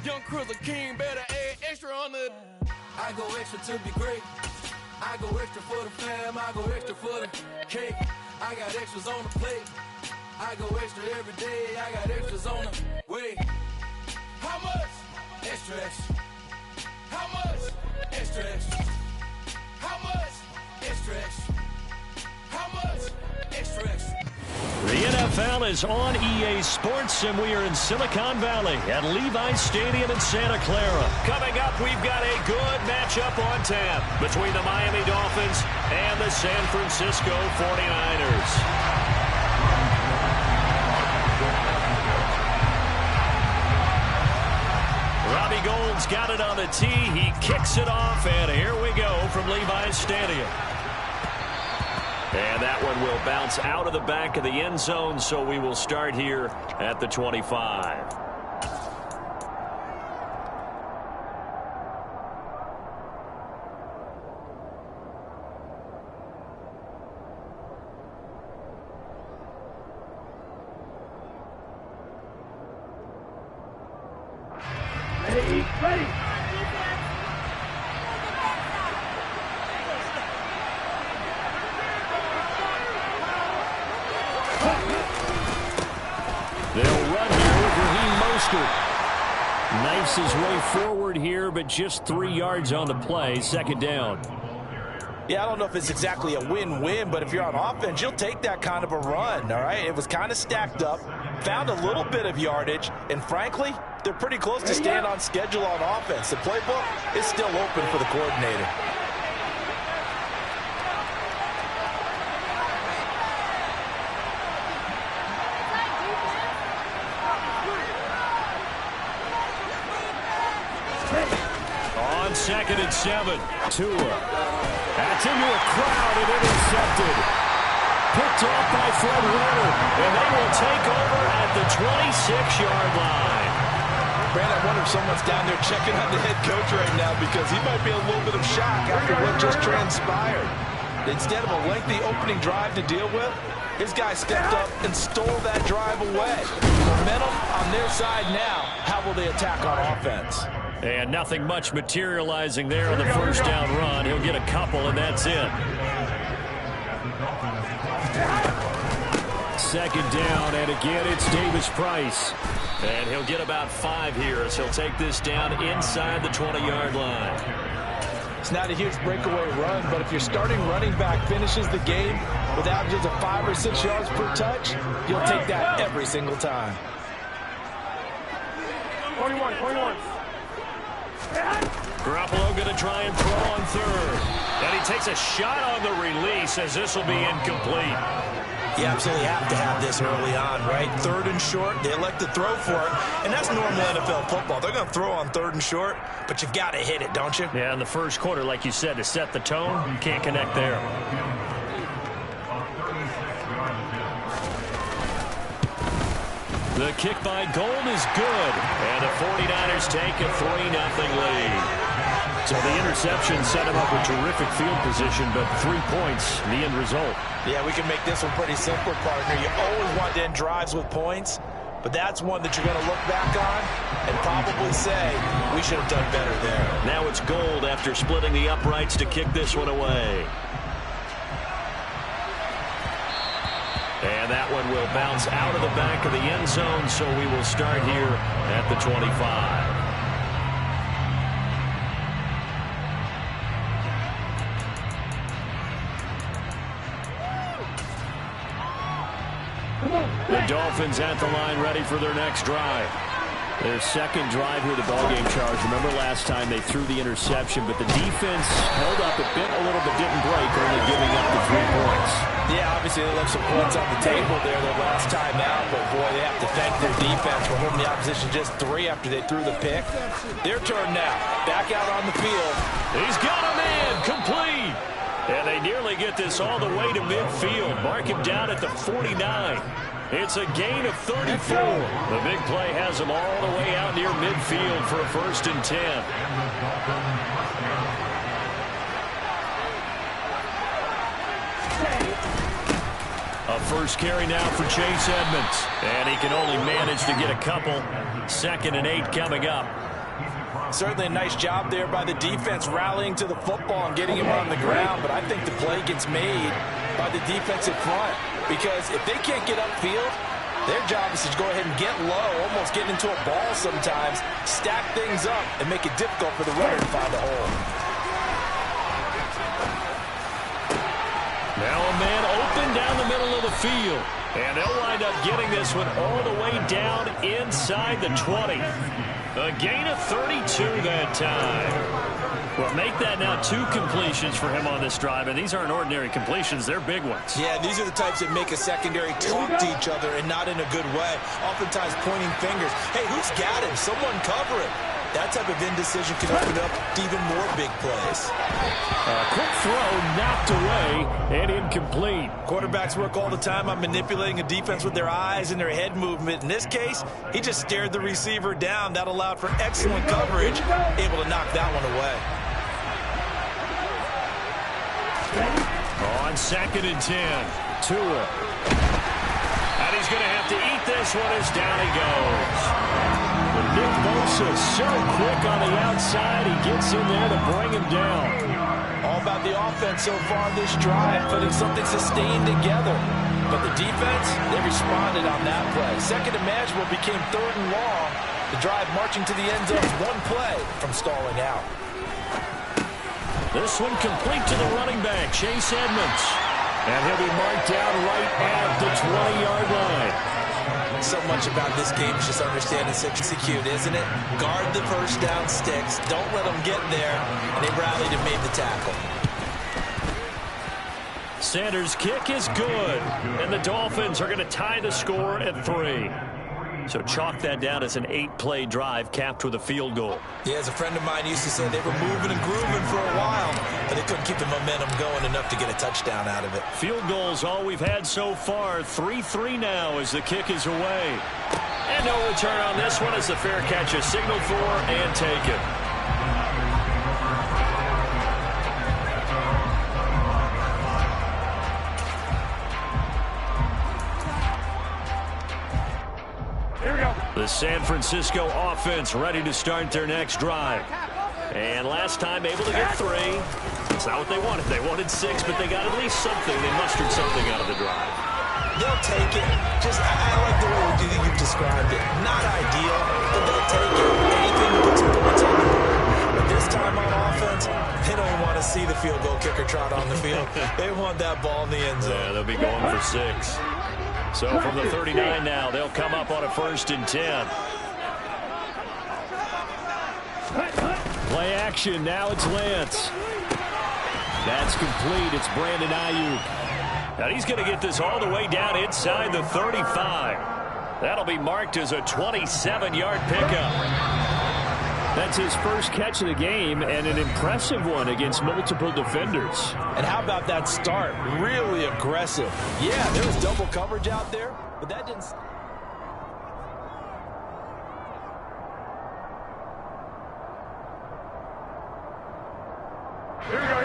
Young Kriller King better add extra on the. I go extra to be great. I go extra for the fam. I go extra for the cake. I got extras on the plate. I go extra every day. I got extras on the way. How much? Extra, extra. How much? Extra, extra. How much? Extra, extra. How much? Extra, extra. The NFL is on EA Sports, and we are in Silicon Valley at Levi's Stadium in Santa Clara. Coming up, we've got a good matchup on tap between the Miami Dolphins and the San Francisco 49ers. Robbie Gould's got it on the tee. He kicks it off, and here we go from Levi's Stadium. And that one will bounce out of the back of the end zone, so we will start here at the 25. Ready. They'll run here with Raheem Mostert. Knifes his way forward here, but just 3 yards on the play. Second down. Yeah, I don't know if it's exactly a win-win, but if you're on offense, you'll take that kind of a run, all right? It was kind of stacked up, found a little bit of yardage, and frankly, they're pretty close to staying on schedule on offense. The playbook is still open for the coordinator. On 2nd and 7, Tua. That's into a crowd and intercepted. Picked off by Fred Warner, and they will take over at the 26-yard line. Brad, I wonder if someone's down there checking on the head coach right now because he might be in a little bit of shock after what just transpired. Instead of a lengthy opening drive to deal with, his guy stepped up and stole that drive away. Momentum on their side now. How will they attack on offense? And nothing much materializing there on the first down run. He'll get a couple, and that's it. Second down, and again it's Davis Price. And he'll get about 5 here as he'll take this down inside the 20-yard line. It's not a huge breakaway run, but if your starting running back finishes the game with averages of 5 or 6 yards per touch, you'll take that every single time. 21. Garoppolo going to try and throw on third. And he takes a shot on the release as this will be incomplete. You absolutely have to have this early on, right? 3rd and short, they elect to throw for it, and that's normal NFL football. They're going to throw on 3rd and short, but you've got to hit it, don't you? Yeah, in the first quarter, like you said, to set the tone, you can't connect there. The kick by Gould is good, and the 49ers take a 3-0 lead. So the interception set him up with terrific field position, but 3 points, the end result. Yeah, we can make this one pretty simple, partner. You always want to end drives with points, but that's one that you're going to look back on and probably say, we should have done better there. Now it's Gould after splitting the uprights to kick this one away. And that one will bounce out of the back of the end zone, so we will start here at the 25. The Dolphins at the line ready for their next drive. Their second drive here, the ballgame charge. Remember last time they threw the interception, but the defense held up a bit, a little bit didn't break, only giving up the 3 points. Yeah, obviously they left some points on the table there their last time out, but boy, they have to thank their defense for holding the opposition just 3 after they threw the pick. Their turn now, back out on the field. He's got a man, complete. And they nearly get this all the way to midfield. Mark him down at the 49. It's a gain of 34. The big play has them all the way out near midfield for a 1st and 10. A first carry now for Chase Edmonds. And he can only manage to get a couple. 2nd and 8 coming up. Certainly a nice job there by the defense rallying to the football and getting him on the ground. But I think the play gets made by the defensive front. Because if they can't get upfield, their job is to go ahead and get low, almost get into a ball sometimes, stack things up, and make it difficult for the runner to find a hole. Now a man open down the middle of the field. And they'll wind up getting this one all the way down inside the 20. A gain of 32 that time. Well, make that now 2 completions for him on this drive, and these aren't ordinary completions. They're big ones. Yeah, these are the types that make a secondary talk to each other and not in a good way. Oftentimes pointing fingers. Hey, who's got him? Someone cover it. That type of indecision can open up to even more big plays. Quick throw knocked away and incomplete. Quarterbacks work all the time on manipulating a defense with their eyes and their head movement. In this case, he just stared the receiver down. That allowed for excellent coverage, able to knock that one away. On 2nd and 10, Tua. And he's going to have to eat this one as down he goes. Nick Bosa so quick on the outside. He gets in there to bring him down. All about the offense so far this drive, putting something sustained together. But the defense, they responded on that play. 2nd and manageable became 3rd and long. The drive marching to the end zone is 1 play from stalling out. This one complete to the running back, Chase Edmonds. And he'll be marked down right at the 20-yard line. So much about this game is just understand and execute, isn't it? Guard the first down sticks. Don't let them get there. And they rallied and made the tackle. Sanders' kick is good. And the Dolphins are going to tie the score at 3. So chalk that down as an 8-play drive capped with a field goal. Yeah, as a friend of mine used to say, they were moving and grooving for a while, but they couldn't keep the momentum going enough to get a touchdown out of it. Field goals all we've had so far. 3-3 now as the kick is away. And no return on this one as the fair catch is signaled for and taken. The San Francisco offense ready to start their next drive. And last time able to get 3. It's not what they wanted. They wanted 6, but they got at least something. They mustered something out of the drive. They'll take it. I like the way you've described it. Not ideal, but they'll take it. Anything to put some points on the board. But this time on offense, they don't want to see the field goal kicker trot on the field. They want that ball in the end zone. Yeah, they'll be going for 6. So from the 39 now, they'll come up on a 1st and 10. Play action. Now it's Lance. That's complete. It's Brandon Ayuk. Now he's going to get this all the way down inside the 35. That'll be marked as a 27-yard pickup. That's his first catch of the game and an impressive one against multiple defenders. And how about that start? Really aggressive. Yeah, there was double coverage out there, but that didn't... Here we go.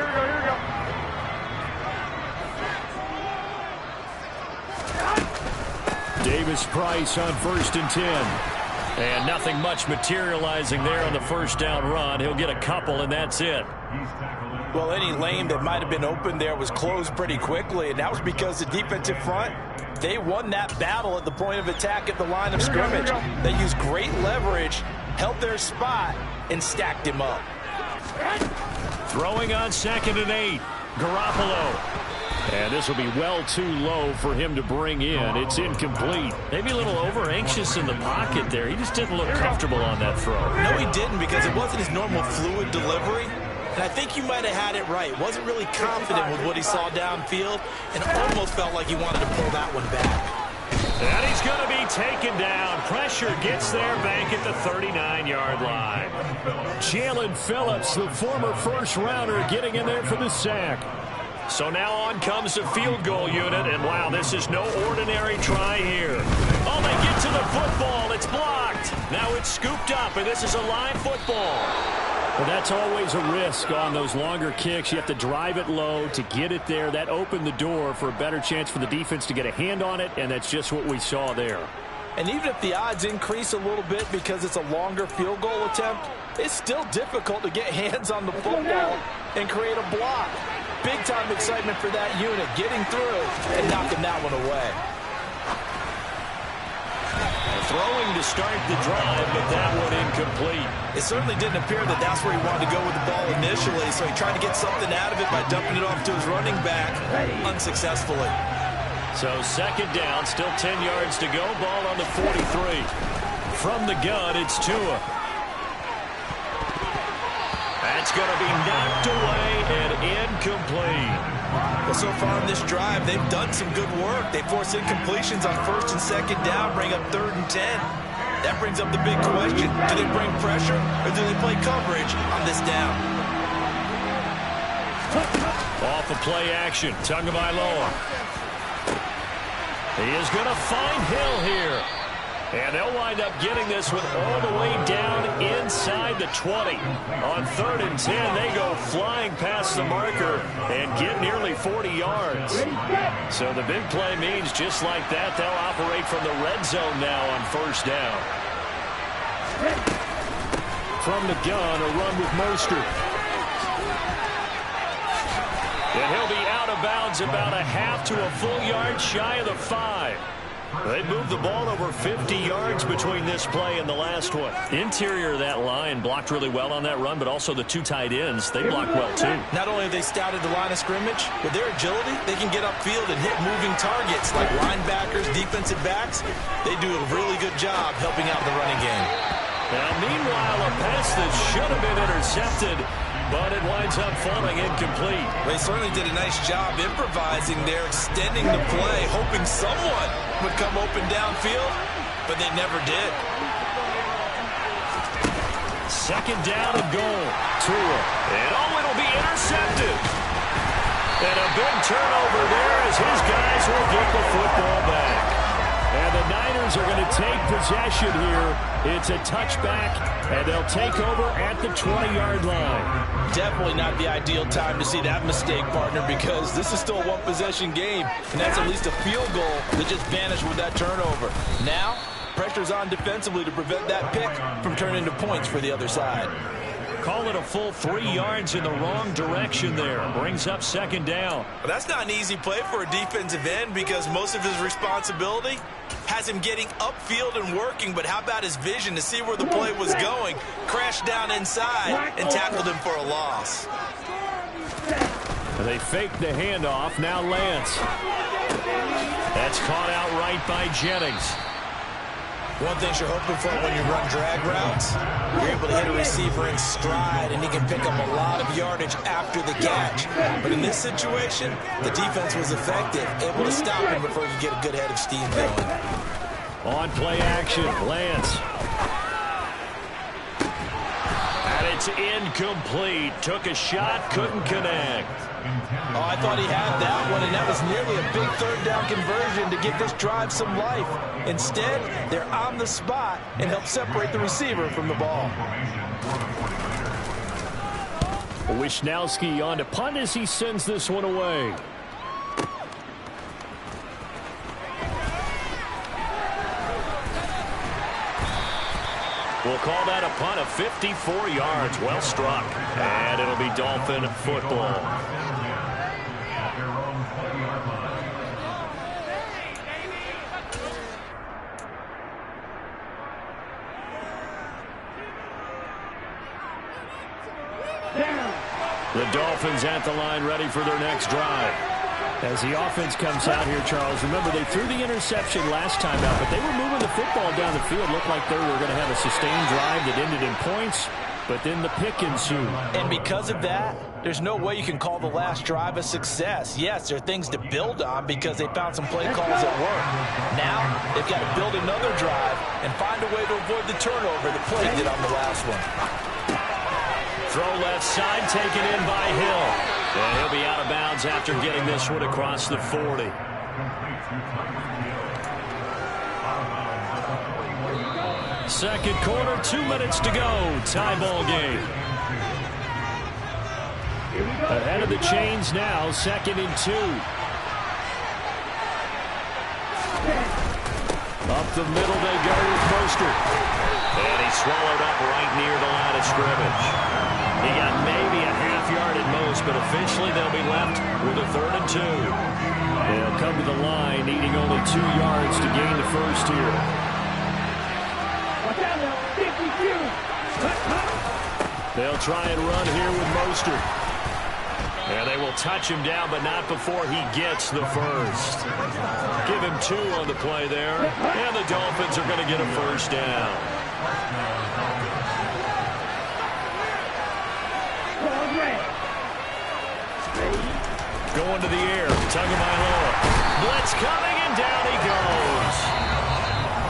Davis Price on 1st and 10. And nothing much materializing there on the first down run. He'll get a couple, and that's it. Well, any lane that might have been open there was closed pretty quickly, and that was because the defensive front, they won that battle at the point of attack at the line of scrimmage. They used great leverage, held their spot, and stacked him up. Throwing on 2nd and 8. Garoppolo. And this will be well too low for him to bring in. It's incomplete. Maybe a little over-anxious in the pocket there. He just didn't look comfortable on that throw. No, he didn't, because it wasn't his normal fluid delivery. And I think you might have had it right. Wasn't really confident with what he saw downfield and almost felt like he wanted to pull that one back. And he's going to be taken down. Pressure gets there back at the 39-yard line. Jalen Phillips, the former first-rounder, getting in there for the sack. So now on comes the field goal unit, and wow, this is no ordinary try here. Oh, they get to the football. It's blocked. Now it's scooped up, and this is a live football. Well, that's always a risk on those longer kicks. You have to drive it low to get it there. That opened the door for a better chance for the defense to get a hand on it, and that's just what we saw there. And even if the odds increase a little bit because it's a longer field goal attempt, it's still difficult to get hands on the football and create a block. Big-time excitement for that unit, getting through and knocking that one away. Throwing to start the drive, but that one incomplete. It certainly didn't appear that that's where he wanted to go with the ball initially, so he tried to get something out of it by dumping it off to his running back unsuccessfully. So second down, still 10 yards to go. Ball on the 43. From the gun, it's Tua. That's going to be knocked away and incomplete. Well, so far in this drive, they've done some good work. They force incompletions on first and second down, bring up 3rd and 10. That brings up the big question. Do they bring pressure or do they play coverage on this down? Off of play action, Tagovailoa. He is going to find Hill here. And they'll wind up getting this one all the way down inside the 20. On 3rd and 10, they go flying past the marker and get nearly 40 yards. So the big play means just like that, they'll operate from the red zone now on 1st down. From the gun, a run with Mostert. And he'll be out of bounds about a half to a full yard shy of the 5. They moved the ball over 50 yards between this play and the last one. Interior of that line blocked really well on that run, but also the 2 tight ends, they blocked well too. Not only have they scouted the line of scrimmage, with their agility, they can get upfield and hit moving targets like linebackers, defensive backs. They do a really good job helping out the running game. Now, meanwhile, a pass that should have been intercepted, but it winds up falling incomplete. They certainly did a nice job improvising there, extending the play, hoping someone would come open downfield, but they never did. Second down and goal. Tua. And it'll be intercepted. And a big turnover there as his guys will get the football back. And the Niners are going to take possession here. It's a touchback, and they'll take over at the 20-yard line. Definitely not the ideal time to see that mistake, partner, because this is still a one-possession game, and that's at least a field goal that just vanished with that turnover. Now, pressure's on defensively to prevent that pick from turning into points for the other side. Call it a full 3 yards in the wrong direction there. Brings up second down. Well, that's not an easy play for a defensive end because most of his responsibility has him getting upfield and working, but how about his vision to see where the play was going? Crashed down inside and tackled him for a loss. They fake the handoff. Now Lance. That's caught out right by Jennings. One thing you're hoping for when you run drag routes, you're able to hit a receiver in stride, and he can pick up a lot of yardage after the catch. But in this situation, the defense was effective, able to stop him before he could get a good head of steam going. On play action, Lance. And it's incomplete. Took a shot, couldn't connect. Oh, I thought he had that one, and that was nearly a big 3rd down conversion to give this drive some life. Instead, they're on the spot and help separate the receiver from the ball. Wisnowski on to punt as he sends this one away. We'll call that a punt of 54 yards. Well struck. And it'll be Dolphin football. The Dolphins at the line ready for their next drive. As the offense comes out here, Charles, remember they threw the interception last time out, but they were moving the football down the field. Looked like they were going to have a sustained drive that ended in points, but then the pick ensued. And because of that, there's no way you can call the last drive a success. Yes, there are things to build on because they found some play calls at work. Now, they've got to build another drive and find a way to avoid the turnover the play did on the last one. Throw left side, taken in by Hill. And he'll be out of bounds after getting this one across the 40. Second quarter, 2 minutes to go. Tie ball game. Ahead of the chains now, 2nd and 2. Up the middle they go with Mostert. And he swallowed up right near the line of scrimmage. He got maybe a half yard at most, but officially they'll be left with a 3rd and 2. They'll come to the line needing only 2 yards to gain the first here. They'll try and run here with Mostert. And they will touch him down, but not before he gets the first. Give him 2 on the play there, and the Dolphins are going to get a first down. Going to the air, Tagovailoa. Blitz coming, and down he goes.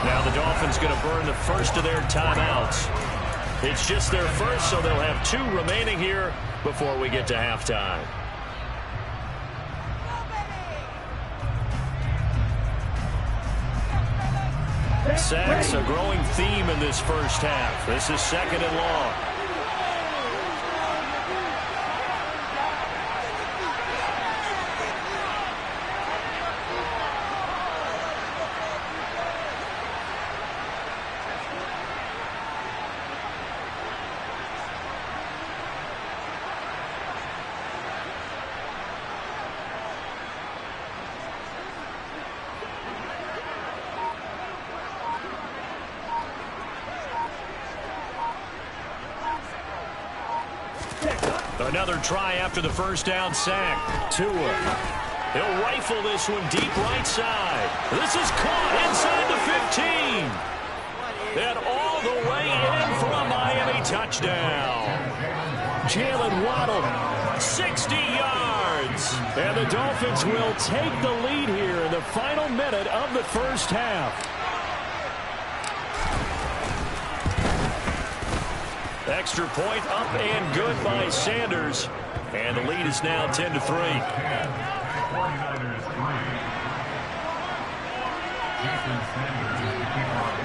Now the Dolphins going to burn the first of their timeouts. It's just their first, so they'll have 2 remaining here before we get to halftime. Sacks, a growing theme in this first half. This is 2nd and long. Another try after the first down sack. Tua. He'll rifle this one deep right side. This is caught inside the 15. And all the way in for a Miami touchdown. Jalen Waddle, 60 yards. And the Dolphins will take the lead here in the final minute of the first half. Extra point up and good by Sanders. And the lead is now 10-3. 49ers 3. Jason Sanders is the keeper of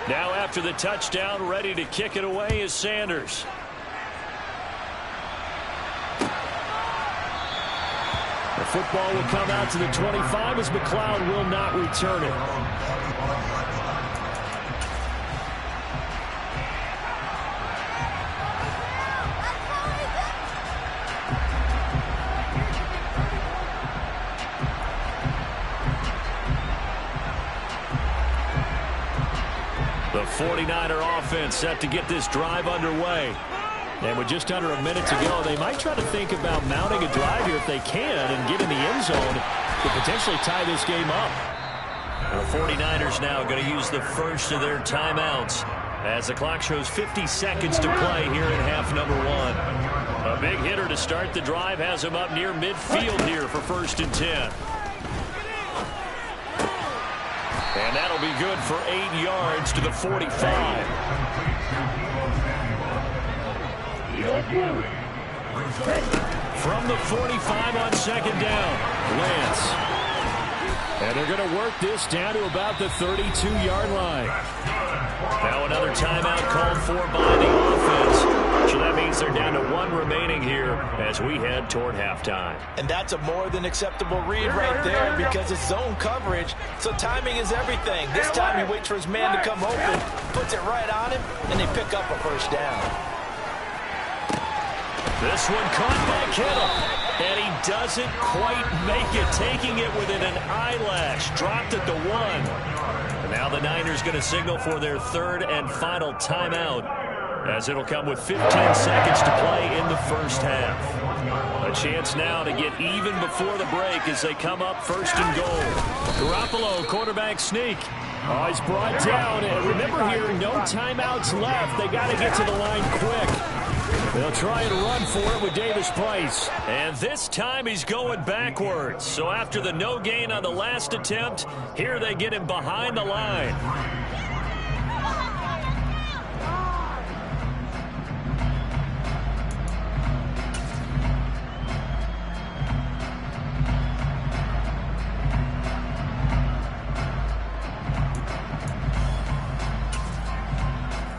4. Now after the touchdown, ready to kick it away is Sanders. The football will come out to the 25 as McLeod will not return it. The 49er offense set to get this drive underway. And with just under a minute to go, they might try to think about mounting a drive here if they can and get in the end zone to potentially tie this game up. The 49ers now going to use the first of their timeouts as the clock shows 50 seconds to play here in half number 1. A big hitter to start the drive has him up near midfield here for 1st and 10. And that'll be good for 8 yards to the 45. From the 45 on 2nd down, Lance. And they're going to work this down to about the 32-yard line. Now another timeout called for by the offense. So that means they're down to 1 remaining here as we head toward halftime. And that's a more than acceptable read right there because it's zone coverage, so timing is everything. This time he waits for his man to come open, puts it right on him, and they pick up a first down. This one caught by Kittle, and he doesn't quite make it, taking it within an eyelash. Dropped at the 1. And now the Niners going to signal for their 3rd and final timeout, as it'll come with 15 seconds to play in the first half. A chance now to get even before the break as they come up 1st and goal. Garoppolo, quarterback sneak. Oh, he's brought down, and remember here, no timeouts left. They got to get to the line quick. They'll try and run for it with Davis Price. And this time he's going backwards. So after the no gain on the last attempt, here they get him behind the line.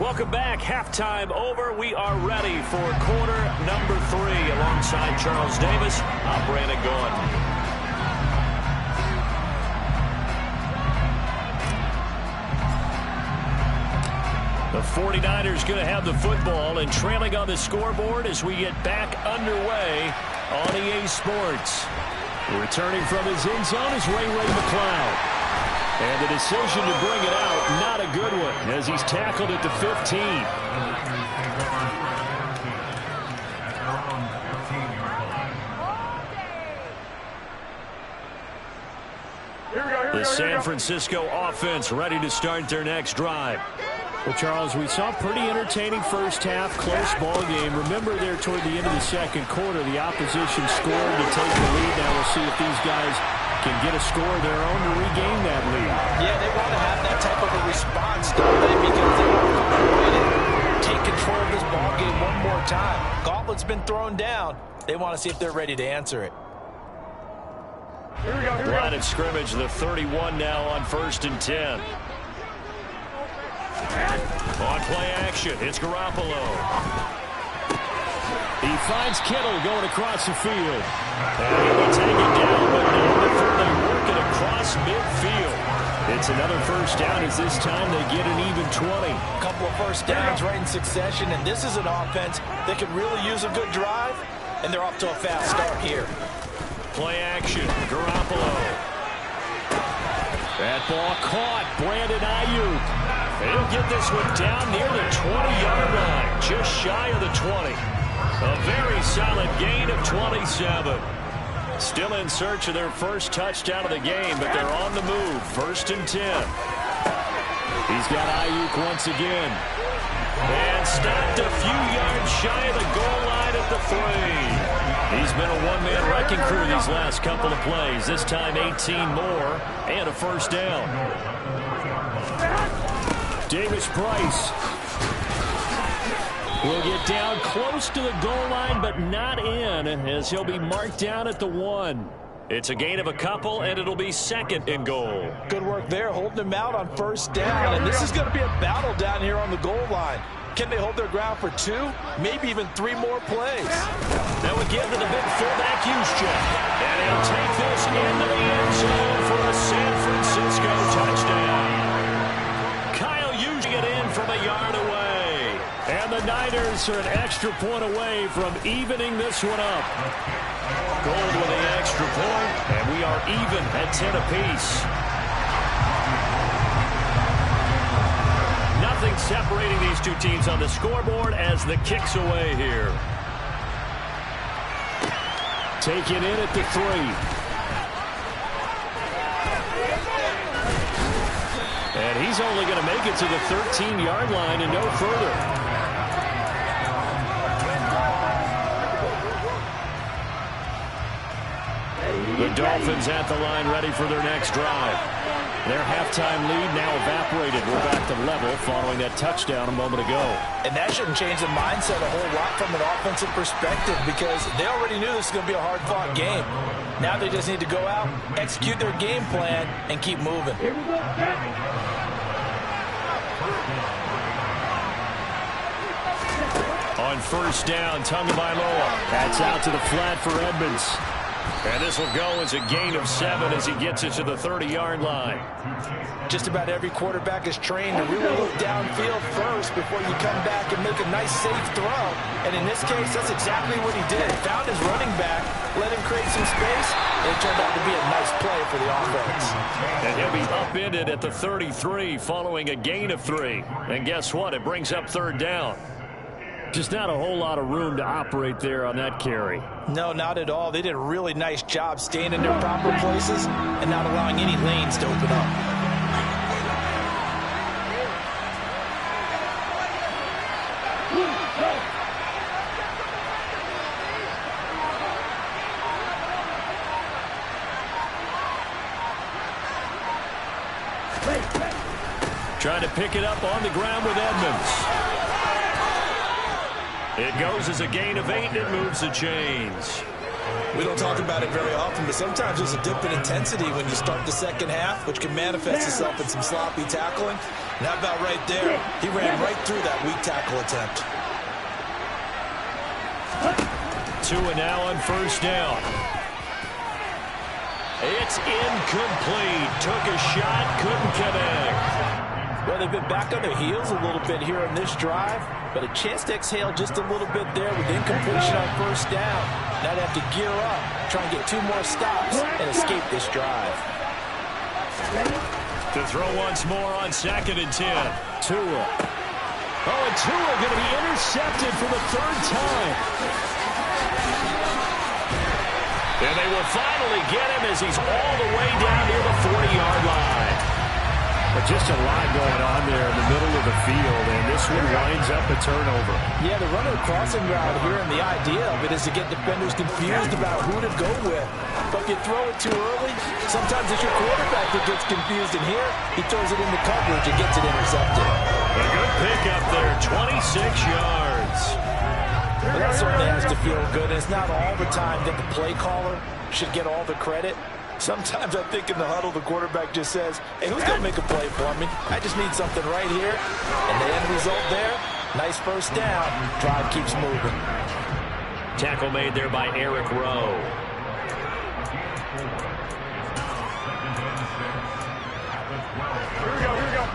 Welcome back. Halftime over. We are ready for quarter number 3 alongside Charles Davis. I'm Brandon Gaudin. The 49ers going to have the football and trailing on the scoreboard as we get back underway on EA Sports. Returning from his end zone is Ray McCloud. And the decision to bring it out, not a good one, as he's tackled at the 15. The San Francisco offense ready to start their next drive. Well, Charles, we saw a pretty entertaining first half, close ball game. Remember there toward the end of the second quarter, the opposition scored to take the lead. Now we'll see if these guys can get a score of their own to regain that lead. Yeah, they want to have that type of a response, don't they? Because they want to find a way to take control of this ball game one more time. Gauntlet's been thrown down. They want to see if they're ready to answer it. Line of scrimmage, the 31 now on 1st and 10. On play action, it's Garoppolo. He finds Kittle going across the field. And he will take it down, but now they work it across midfield. It's another first down as this time they get an even 20. A couple of first downs right in succession, and this is an offense that could really use a good drive, and they're off to a fast start here. Play action, Garoppolo. That ball caught, Brandon Ayuk. He'll get this one down near the 20-yard line, just shy of the 20. A very solid gain of 27. Still in search of their first touchdown of the game, but they're on the move. 1st and 10. He's got Ayuk once again. And stopped a few yards shy of the goal line at the 3. He's been a one-man wrecking crew these last couple of plays. This time 18 more and a first down. Davis Price will get down close to the goal line, but not in, as he'll be marked down at the 1. It's a gain of a couple, and it'll be 2nd and goal. Good work there, holding him out on 1st down, and this is going to be a battle down here on the goal line. Can they hold their ground for 2, maybe even 3 more plays? That would give to the big fullback Juszczyk, and he'll take this into the end zone for a San Francisco touchdown. It in from a yard away. And the Niners are an extra point away from evening this one up. Gold with the extra point, and we are even at 10 apiece. Nothing separating these two teams on the scoreboard as the kick's away here. Taken in at the 3. And he's only going to make it to the 13-yard line and no further. The Dolphins at the line ready for their next drive. Their halftime lead now evaporated. We're back to level following that touchdown a moment ago. And that shouldn't change the mindset a whole lot from an offensive perspective because they already knew this was going to be a hard-fought game. Now they just need to go out, execute their game plan, and keep moving. On 1st down, Tagovailoa. That's out to the flat for Edmonds. And this will go as a gain of 7 as he gets it to the 30-yard line. Just about every quarterback is trained to really look downfield first before you come back and make a nice, safe throw. And in this case, that's exactly what he did. Found his running back, let him create some space, and it turned out to be a nice play for the offense. And he'll be upended at the 33 following a gain of 3. And guess what? It brings up 3rd down. Just not a whole lot of room to operate there on that carry. No, not at all. They did a really nice job staying in their proper places and not allowing any lanes to open up. Trying to pick it up on the ground with Edmonds. It goes as a gain of 8, and it moves the chains. We don't talk about it very often, but sometimes there's a dip in intensity when you start the second half, which can manifest itself in some sloppy tackling. And how about right there? He ran right through that weak tackle attempt. 2 and now on first down. It's incomplete. Took a shot, couldn't connect. Well, they've been back on their heels a little bit here on this drive, but a chance to exhale just a little bit there with incompletion on first down. Now they have to gear up, try and get 2 more stops, and escape this drive. To throw once more on 2nd and 10. Tua. Oh, and Tua going to be intercepted for the 3rd time. And they will finally get him as he's all the way down near the 40-yard line. But just a lot going on there in the middle of the field, and this one winds up a turnover. Yeah, the runner crossing route here, and the idea of it is to get defenders confused about who to go with. But if you throw it too early, sometimes it's your quarterback that gets confused, and here he throws it into coverage and gets it intercepted. A good pickup there, 26 yards. Well, that certainly has to feel good. It's not all the time that the play caller should get all the credit. Sometimes I think in the huddle, the quarterback just says, hey, who's going to make a play for me? I just need something right here. And the end result there, nice first down. Drive keeps moving. Tackle made there by Eric Rowe. Here we go, here we go.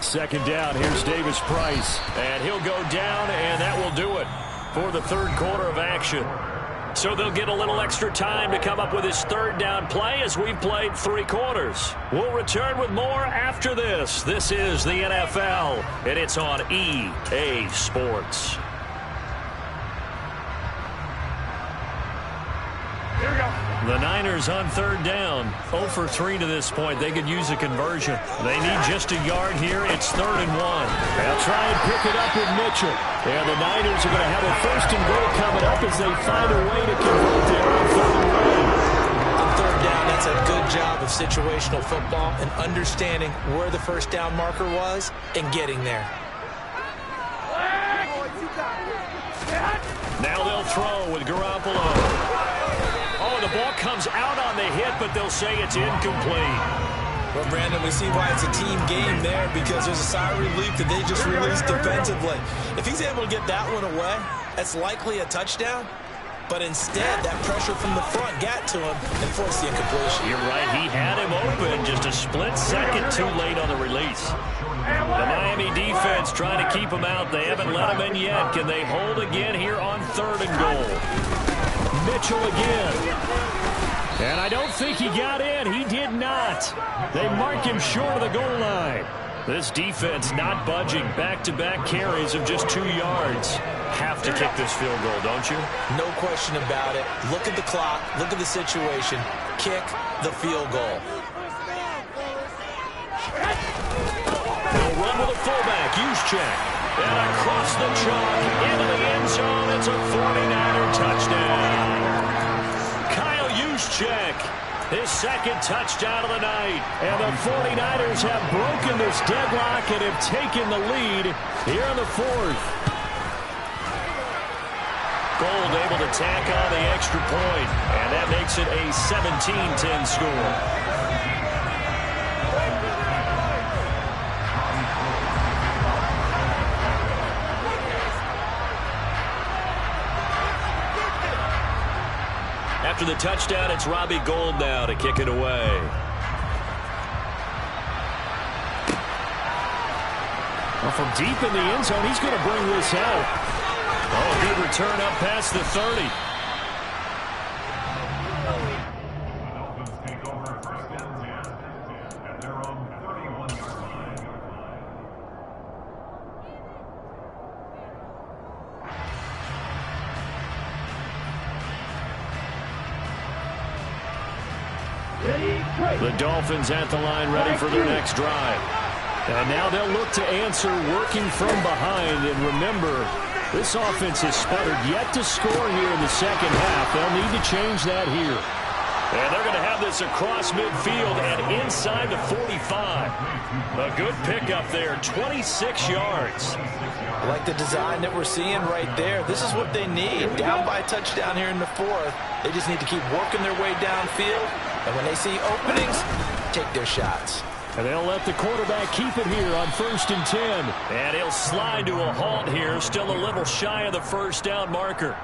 Second down, here's Davis Price. And he'll go down, and that will do it for the 3rd quarter of action. So they'll get a little extra time to come up with his 3rd down play as we've played 3 quarters. We'll return with more after this. This is the NFL, and it's on EA Sports. Here we go. The Niners on 3rd down. 0 for 3 to this point. They could use a conversion. They need just a yard here. It's 3rd and 1. They'll try and pick it up with Mitchell. And the Niners are going to have a 1st and goal coming up as they find a way to convert it on 3rd and 1. On 3rd down, that's a good job of situational football and understanding where the 1st down marker was and getting there. Now they'll throw with Garoppolo. Oh, the ball comes out on the hit, but they'll say it's incomplete. Well, Brandon, we see why it's a team game there, because there's a sigh of relief that they just released defensively. If he's able to get that one away, that's likely a touchdown. But instead, that pressure from the front got to him and forced the incompletion. You're right. He had him open just a split second too late on the release. The Miami defense trying to keep him out. They haven't let him in yet. Can they hold again here on 3rd and goal? Mitchell again. And I don't think he got in. He did not. They mark him short of the goal line. This defense not budging. Back-to-back carries of just 2 yards. Have to kick this field goal, don't you? No question about it. Look at the clock. Look at the situation. Kick the field goal. They'll run with a fullback. Juszczyk. And across the chalk into the end zone. It's a 49er touchdown. Kyle Juszczyk, his 2nd touchdown of the night. And the 49ers have broken this deadlock and have taken the lead here in the 4th. Gold able to tack on the extra point, and that makes it a 17-10 score. After the touchdown, it's Robbie Gould now to kick it away. Well, from deep in the end zone, he's going to bring this out. Oh, good return up past the 30. Dolphins take over 1st and 10 at their own 31-yard line. The Dolphins at the line ready for their next drive. And now they'll look to answer working from behind. And remember, this offense has sputtered yet to score here in the 2nd half. They'll need to change that here. And they're going to have this across midfield and inside the 45. A good pickup there, 26 yards. I like the design that we're seeing right there. This is what they need. Down by a touchdown here in the fourth. They just need to keep working their way downfield. And when they see openings, take their shots. And they'll let the quarterback keep it here on 1st and 10. And he'll slide to a halt here, still a little shy of the first down marker.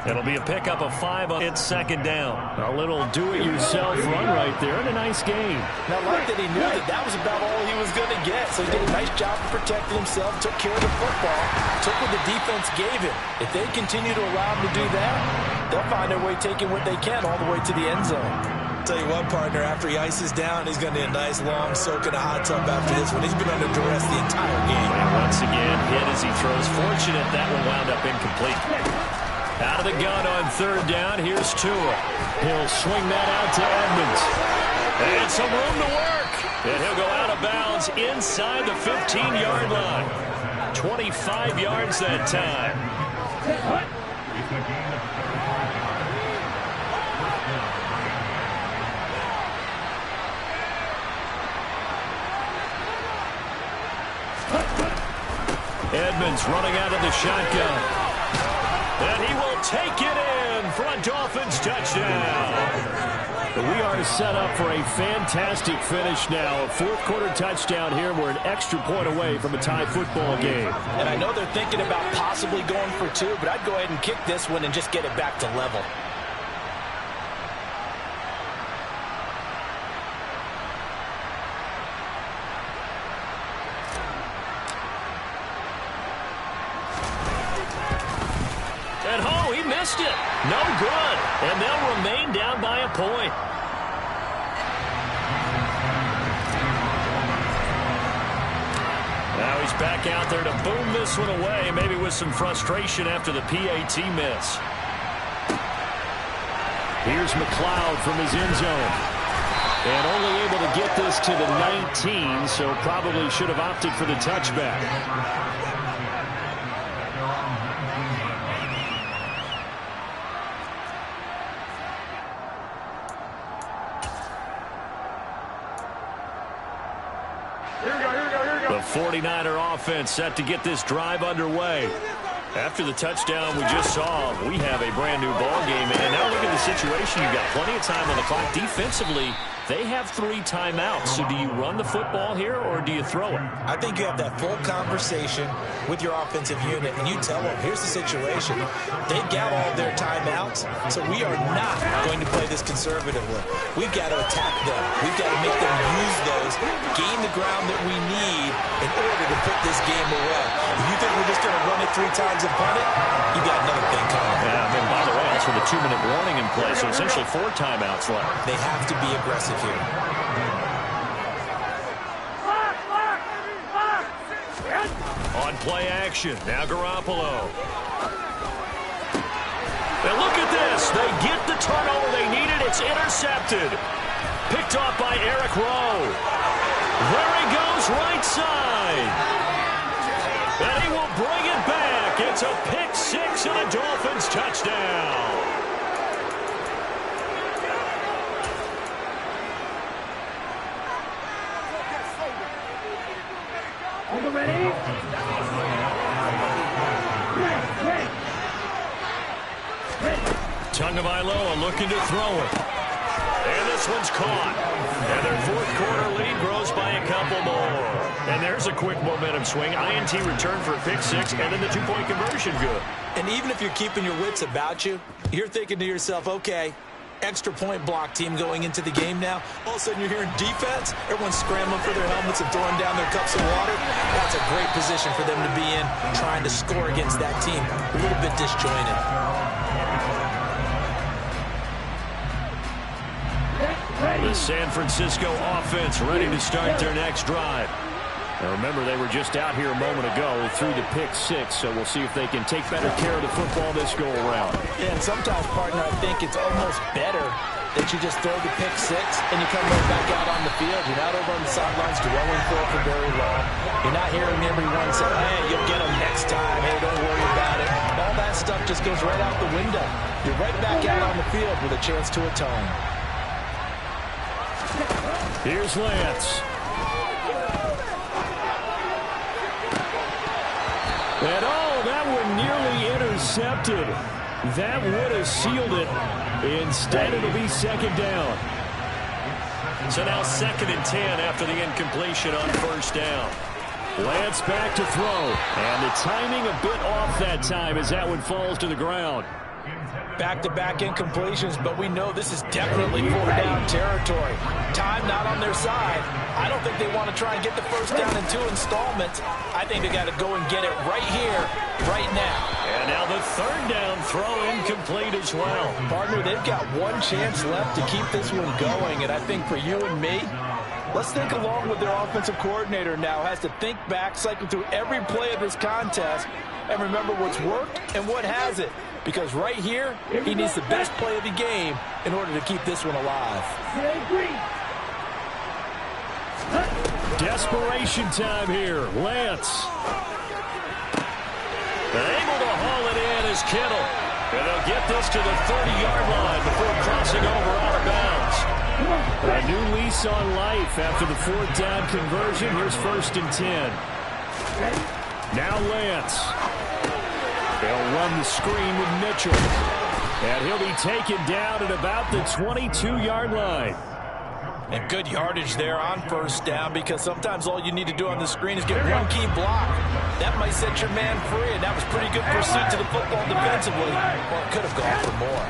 It'll be a pickup of 5 on its 2nd down. A little do-it-yourself run right there and a nice game. Now, I like that he knew that was about all he was going to get. So he did a nice job of protecting himself, took care of the football, took what the defense gave him. If they continue to allow him to do that, they'll find their way taking what they can all the way to the end zone. Tell you what, partner, after he ices down, he's going to need a nice long soak in a hot tub after this one. He's been under duress the entire game. And once again, hit as he throws. Fortunate that one wound up incomplete. Out of the gun on 3rd down, here's Tua. He'll swing that out to Edmonds. And some room to work. And he'll go out of bounds inside the 15-yard line. 25 yards that time. Edmonds running out of the shotgun. And he will take it in for a Dolphins touchdown. We are set up for a fantastic finish now. A 4th-quarter touchdown here. We're an extra point away from a tie football game. And I know they're thinking about possibly going for 2, but I'd go ahead and kick this one and just get it back to level. It. No good. And they'll remain down by a point. Now he's back out there to boom this one away, maybe with some frustration after the PAT miss. Here's McLeod from his end zone. And only able to get this to the 19, so probably should have opted for the touchback. The 49er offense set to get this drive underway. After the touchdown we just saw, we have a brand new ball game. And now look at the situation. You've got plenty of time on the clock. Defensively, they have 3 timeouts. So do you run the football here or do you throw it? I think you have that full conversation with your offensive unit, and you tell them, here's the situation. They've got all their timeouts, so we are not going to play this conservatively. We've got to attack them. We've got to make them use those, gain the ground that we need in order to put this game away. If you think we're just going to run it 3 times and punt it, you got another thing coming. Yeah, and by the way, also the 2-minute warning in play, so essentially 4 timeouts left. They have to be aggressive here. On play action, now Garoppolo. And look at this. They get the turnover they needed. It's intercepted. Picked off by Eric Rowe. There he goes, right side. And he will bring it back. It's a pick 6 and a Dolphins touchdown. Are you ready? Tagovailoa looking to throw it. And this one's caught. And their 4th-quarter lead grows by a couple more. And there's a quick momentum swing. INT return for a pick 6, and then the 2-point conversion good. And even if you're keeping your wits about you, you're thinking to yourself, okay, extra point block team going into the game now. All of a sudden you're hearing defense. Everyone's scrambling for their helmets and throwing down their cups of water. That's a great position for them to be in, trying to score against that team. A little bit disjointed. The San Francisco offense ready to start their next drive. Now remember, they were just out here a moment ago through the pick 6, so we'll see if they can take better care of the football this go-around. Yeah, and sometimes, partner, I think it's almost better that you just throw the pick 6 and you come right back out on the field. You're not over on the sidelines dwelling for very long. You're not hearing everyone say, hey, you'll get them next time. Hey, don't worry about it. All that stuff just goes right out the window. You're right back out on the field with a chance to atone. Here's Lance. And that one nearly intercepted. That would have sealed it. Instead, it'll be second down. So now 2nd and 10 after the incompletion on first down. Lance back to throw. And the timing a bit off that time as that one falls to the ground. Back-to-back incompletions, but we know this is definitely 4-down territory. Time not on their side. I don't think they want to try and get the first down in 2 installments. I think they got to go and get it right here, right now. And now the 3rd down throw incomplete as well. Partner, they've got one chance left to keep this one going, and I think for you and me, let's think along with their offensive coordinator now. Has to think back, cycle through every play of this contest, and remember what's worked and what hasn't. Because right here, he needs the best play of the game in order to keep this one alive. Desperation time here. Lance. Able to haul it in is Kittle. And they'll get this to the 30-yard line before crossing over out of bounds. A new lease on life after the 4th down conversion. Here's 1st and 10. Now Lance. They'll run the screen with Mitchell. And he'll be taken down at about the 22-yard line. And good yardage there on first down, because sometimes all you need to do on the screen is get one key block. That might set your man free, and that was pretty good pursuit to the football defensively. Well, it could have gone for more.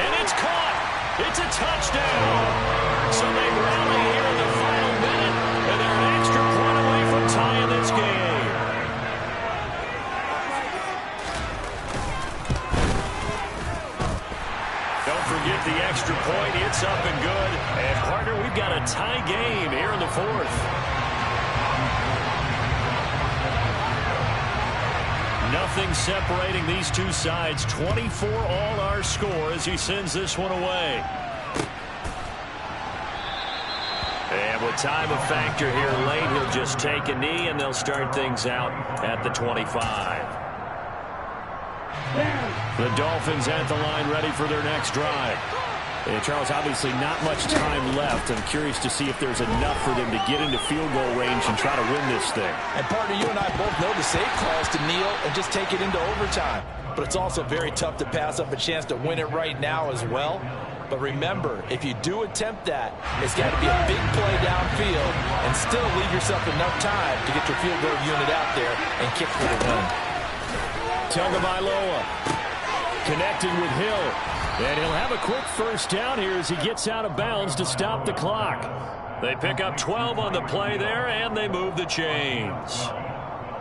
And it's caught. It's a touchdown. So they rally here in the final minute, and they're an extra point away from tying this game. Forget the extra point. It's up and good. And, partner, we've got a tie game here in the 4th. Nothing separating these two sides. 24 all our score as he sends this one away. And with time a factor here late, he'll just take a knee, and they'll start things out at the 25. The Dolphins at the line ready for their next drive. And Charles, obviously not much time left. I'm curious to see if there's enough for them to get into field goal range and try to win this thing. And partner, you and I both know the safe call is to kneel and just take it into overtime. But it's also very tough to pass up a chance to win it right now as well. But remember, if you do attempt that, it's got to be a big play downfield and still leave yourself enough time to get your field goal unit out there and kick for the win. Tagovailoa connecting with Hill. And he'll have a quick first down here as he gets out of bounds to stop the clock. They pick up 12 on the play there, and they move the chains.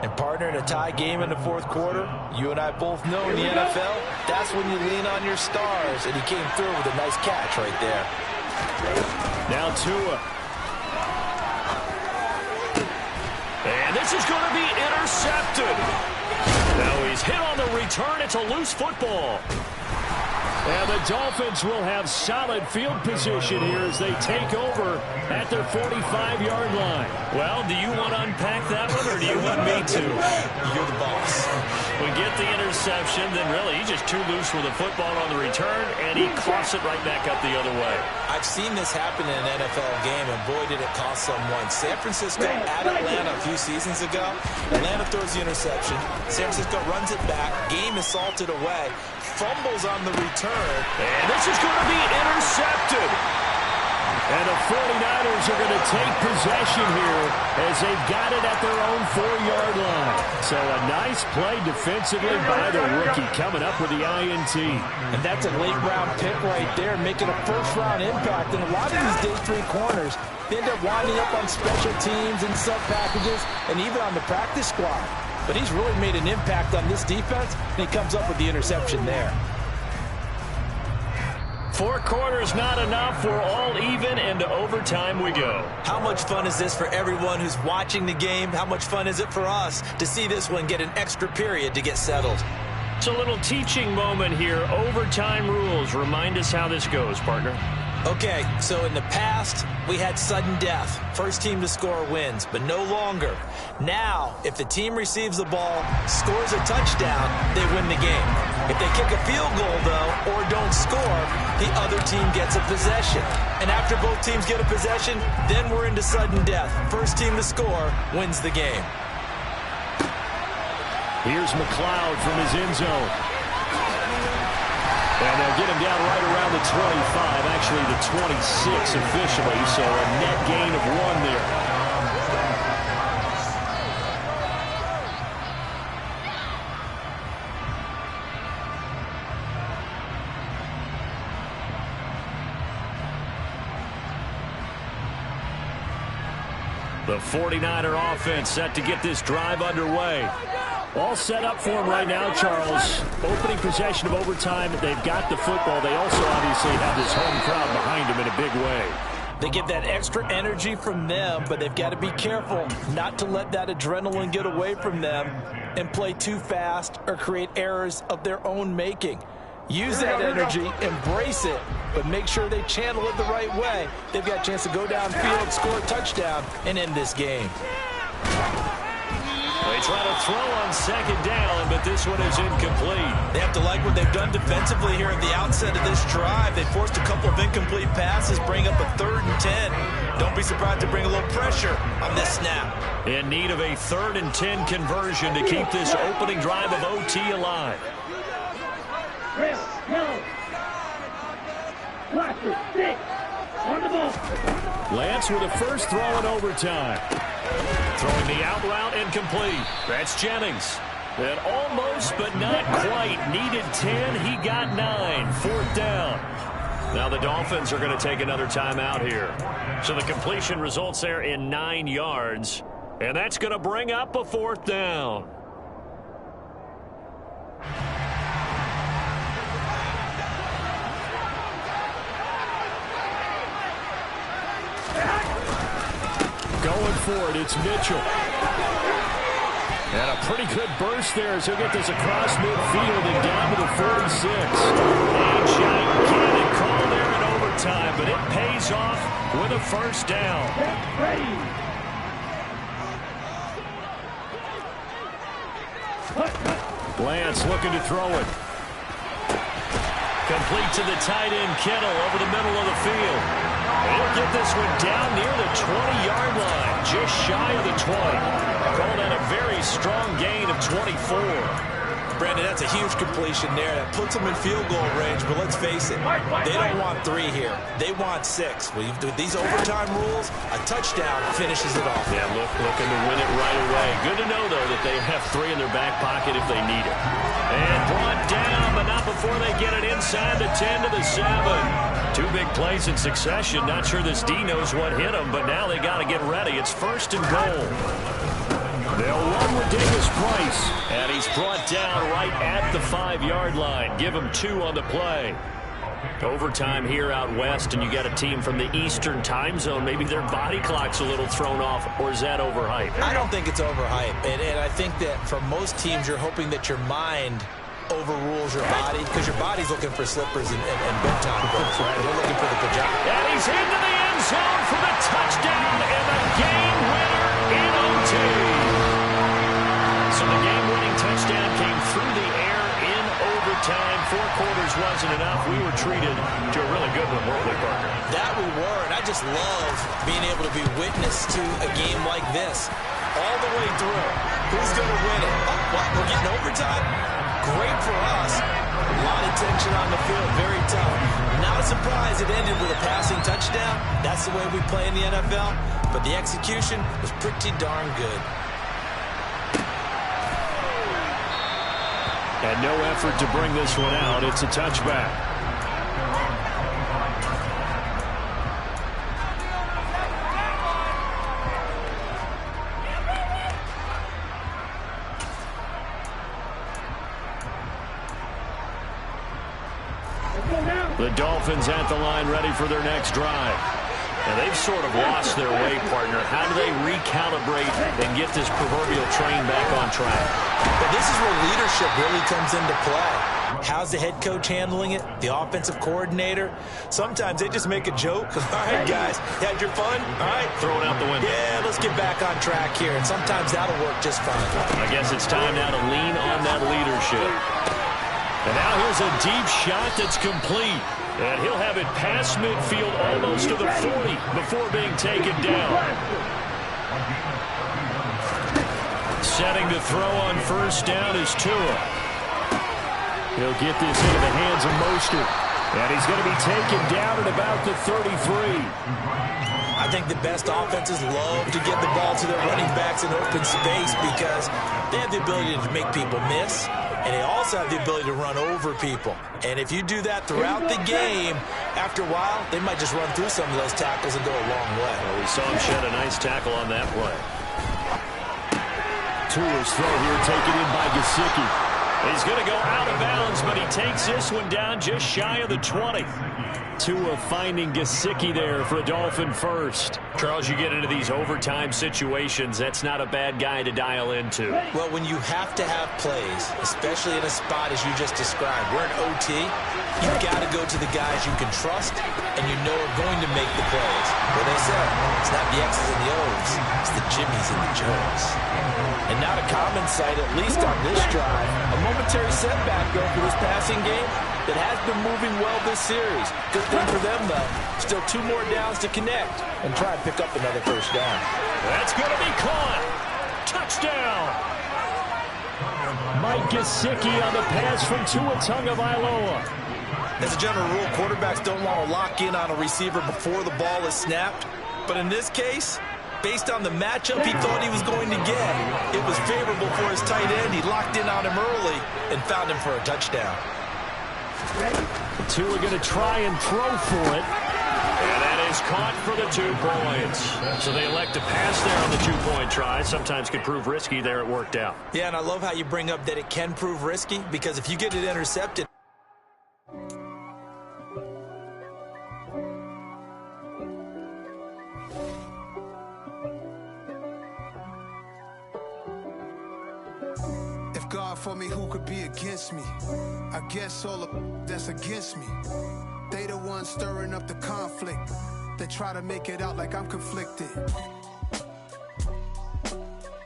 And partner, in a tie game in the 4th quarter, you and I both know in the NFL, that's when you lean on your stars. And he came through with a nice catch right there. Now Tua. And this is going to be intercepted. Now he's hit on the return. It's a loose football. And the Dolphins will have solid field position here as they take over at their 45-yard line. Well, do you want to unpack that one, or do you want me to? You're the boss. We get the interception, then really he's just too loose with the football on the return, and he coughs it right back up the other way. I've seen this happen in an NFL game, and boy, did it cost someone. San Francisco at Atlanta a few seasons ago. Atlanta throws the interception. San Francisco runs it back. Game is salted away. Fumbles on the return. And this is going to be intercepted. And the 49ers are going to take possession here as they've got it at their own 4-yard line. So a nice play defensively by the rookie coming up with the INT. And that's a late-round pick right there, making a first-round impact. And a lot of these day 3 corners, they end up winding up on special teams and sub-packages and even on the practice squad. But he's really made an impact on this defense, and he comes up with the interception there. 4 quarters not enough. We're all even, and to overtime we go. How much fun is this for everyone who's watching the game? How much fun is it for us to see this one get an extra period to get settled? It's a little teaching moment here. Overtime rules. Remind us how this goes, partner. Okay, so in the past, we had sudden death. First team to score wins, but no longer. Now, if the team receives the ball, scores a touchdown, they win the game. If they kick a field goal, though, or don't score, the other team gets a possession. And after both teams get a possession, then we're into sudden death. First team to score wins the game. Here's McLeod from his end zone. And they'll get him down right around the 25, actually the 26 officially, so a net gain of 1 there. The 49er offense set to get this drive underway. All set up for him right now, Charles. Opening possession of overtime. They've got the football. They also obviously have this home crowd behind them in a big way. They get that extra energy from them, but they've got to be careful not to let that adrenaline get away from them and play too fast or create errors of their own making. Use that energy, embrace it, but make sure they channel it the right way. They've got a chance to go downfield, score a touchdown, and end this game. They try to throw on second down, but this one is incomplete. They have to like what they've done defensively here at the outset of this drive. They forced a couple of incomplete passes, bring up a 3rd and 10. Don't be surprised to bring a little pressure on this snap. In need of a 3rd and 10 conversion to keep this opening drive of OT alive. Lance with a first throw in overtime. Throwing the out route incomplete. That's Jennings. And almost, but not quite. Needed 10. He got 9. 4th down. Now the Dolphins are going to take another timeout here. So the completion results there in 9 yards. And that's going to bring up a 4th down. Going for it, it's Mitchell. And a pretty good burst there as he'll get this across midfield and down to the 46. A gigantic call there in overtime, but it pays off with a 1st down. Lance looking to throw it. Complete to the tight end, Kittle, over the middle of the field. He'll get this one down near the 20-yard line, just shy of the 20. Called that a very strong gain of 24. Brandon, that's a huge completion there. That puts them in field goal range, but let's face it, they don't want 3 here. They want 6. With these overtime rules, a touchdown finishes it off. Yeah, looking to win it right away. Good to know, though, that they have 3 in their back pocket if they need it. And brought down, but not before they get it inside the 10 to the 7. 2 big plays in succession. Not sure this D knows what hit him, but now they got to get ready. It's 1st and goal. They'll run with Davis Price, and he's brought down right at the 5-yard line. Give him 2 on the play. Overtime here out west, and you got a team from the Eastern time zone. Maybe their body clock's a little thrown off, or is that overhyped? I don't think it's overhyped, and I think that for most teams, you're hoping that your mind overrules your body, because your body's looking for slippers and big time goals, right? They're looking for the pajamas. And he's into the end zone for the touchdown and the game winner in OT. So the game-winning touchdown came through the air in overtime. 4 quarters wasn't enough. We were treated to a really good one, weren't we, Parker? That we were, and I just love being able to be witness to a game like this. All the way through. Who's going to win it? Oh, what? We're getting overtime? Great for us. A lot of tension on the field. Very tough. Not a surprise it ended with a passing touchdown. That's the way we play in the NFL. But the execution was pretty darn good. And no effort to bring this one out. It's a touchback. The Dolphins at the line ready for their next drive. And they've sort of lost their way, partner. How do they recalibrate and get this proverbial train back on track? But this is where leadership really comes into play. How's the head coach handling it? The offensive coordinator? Sometimes they just make a joke. All right, guys, you had your fun? All right. Throw it out the window. Yeah, let's get back on track here. And sometimes that'll work just fine. I guess it's time now to lean on that leadership. And now here's a deep shot that's complete. And he'll have it past midfield almost to the 40 before being taken down. Setting to throw on first down is Tua. He'll get this into the hands of Mostert. And he's going to be taken down at about the 33. I think the best offenses love to get the ball to their running backs in open space because they have the ability to make people miss, and they also have the ability to run over people. And if you do that throughout the game, after a while, they might just run through some of those tackles and go a long way. Well, we saw him shed a nice tackle on that play. Tua's throw here taken in by Gesicki. He's going to go out of bounds, but he takes this one down just shy of the 20. Tua finding Gesicki there for a Dolphin first. Charles, you get into these overtime situations, that's not a bad guy to dial into. Well, when you have to have plays, especially in a spot as you just described, we're in OT, you've got to go to the guys you can trust and you know are going to make the plays. What they say, it's not the X's and the O's, it's the Jimmies and the Joes. And not a common sight, at least on this drive. A momentary setback, though, for this passing game that has been moving well this series. Good thing for them, though. Still 2 more downs to connect and try and pick up another first down. That's going to be caught. Touchdown. Mike Gesicki on the pass from Tua Tagovailoa. As a general rule, quarterbacks don't want to lock in on a receiver before the ball is snapped. But in this case, based on the matchup he thought he was going to get, it was favorable for his tight end. He locked in on him early and found him for a touchdown. Tua going to try and throw for it. And that is caught for the 2 points. So they elect to pass there on the 2-point try. Sometimes could prove risky. There it worked out. Yeah, and I love how you bring up that it can prove risky, because if you get it intercepted, God for me, who could be against me? I guess all of that's against me. They the ones stirring up the conflict. They try to make it out like I'm conflicted.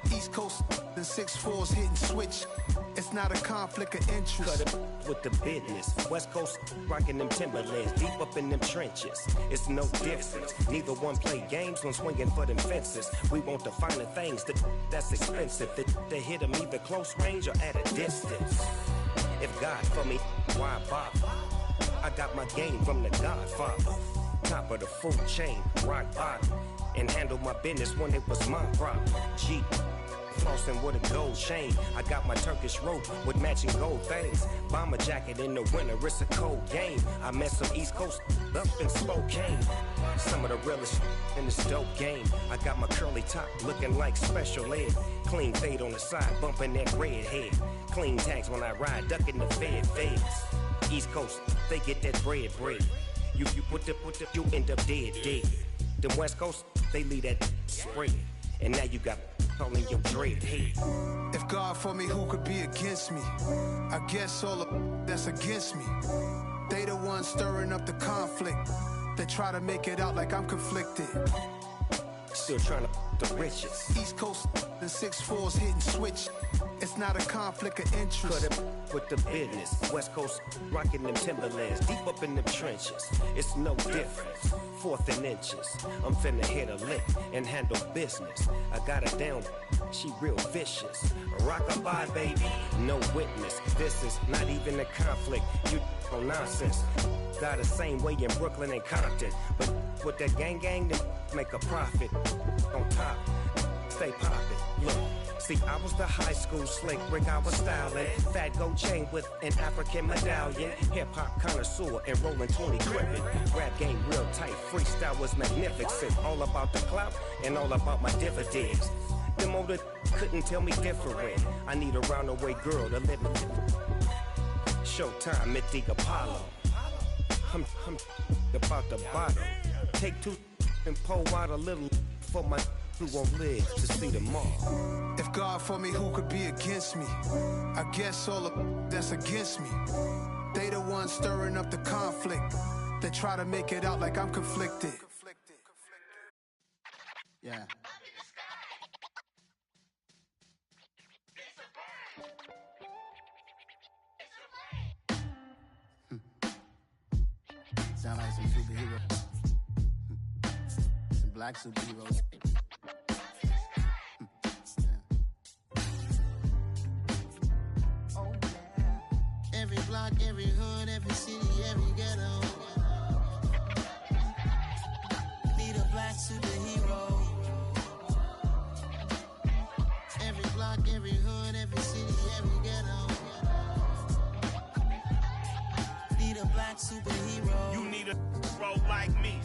East Coast and 6'4's hitting switch. It's not a conflict of interest. Cut it with the business. West Coast rocking them Timberlands, deep up in them trenches. It's no difference. Neither one play games when swinging for them fences. We want the finer things that's expensive. They hit them either close range or at a distance. If God for me, why bother? I got my game from the Godfather. Top of the food chain, rock bottom. And handle my business when it was my problem. Jeep. Flossing with a gold chain. I got my Turkish rope with matching gold things. Bomber jacket in the winter, it's a cold game. I met some East Coast up in Spokane. Some of the realest in this dope game. I got my curly top looking like special ed. Clean fade on the side, bumping that red head. Clean tags when I ride, ducking the feds. East Coast, they get that bread. You put the, you end up dead. Them West Coast, they leave that spread. And now you got calling your dread head. If God for me, who could be against me? I guess all of that's against me. They the ones stirring up the conflict. They try to make it out like I'm conflicted. Still trying to the riches. East Coast and 6'4's hitting switch. It's not a conflict of interest. Cut it with the business. West Coast rocking them Timberlands, deep up in them trenches. It's no difference. 4th and inches. I'm finna hit a lick and handle business. I got her down, she real vicious. Rock-a-bye, baby, no witness. This is not even a conflict. You on nonsense. Got the same way in Brooklyn and Compton. But with that gang, then make a profit. On top, stay poppin'. Look. See, I was the high school slick Rick, I was styling. Fat gold chain with an African medallion. Hip-hop connoisseur and rolling 20 gripping. Rap game real tight, freestyle was magnificent. All about the clout and all about my dividends. Them older couldn't tell me different. I need a roundaway girl to live in. Showtime at the Apollo. I'm about the bottle. Take 2 and pour out a little for my who won't live to see tomorrow. If God for me, who could be against me? I guess all the that's against me. They the ones stirring up the conflict. They try to make it out like I'm conflicted. Yeah. Sound like some superheroes. Some black superheroes. Oh, yeah. Every block, every hood, every city, every ghetto. Need a black superhero. Every block, every hood, every city, every ghetto. Need a black superhero. You need a hero like me.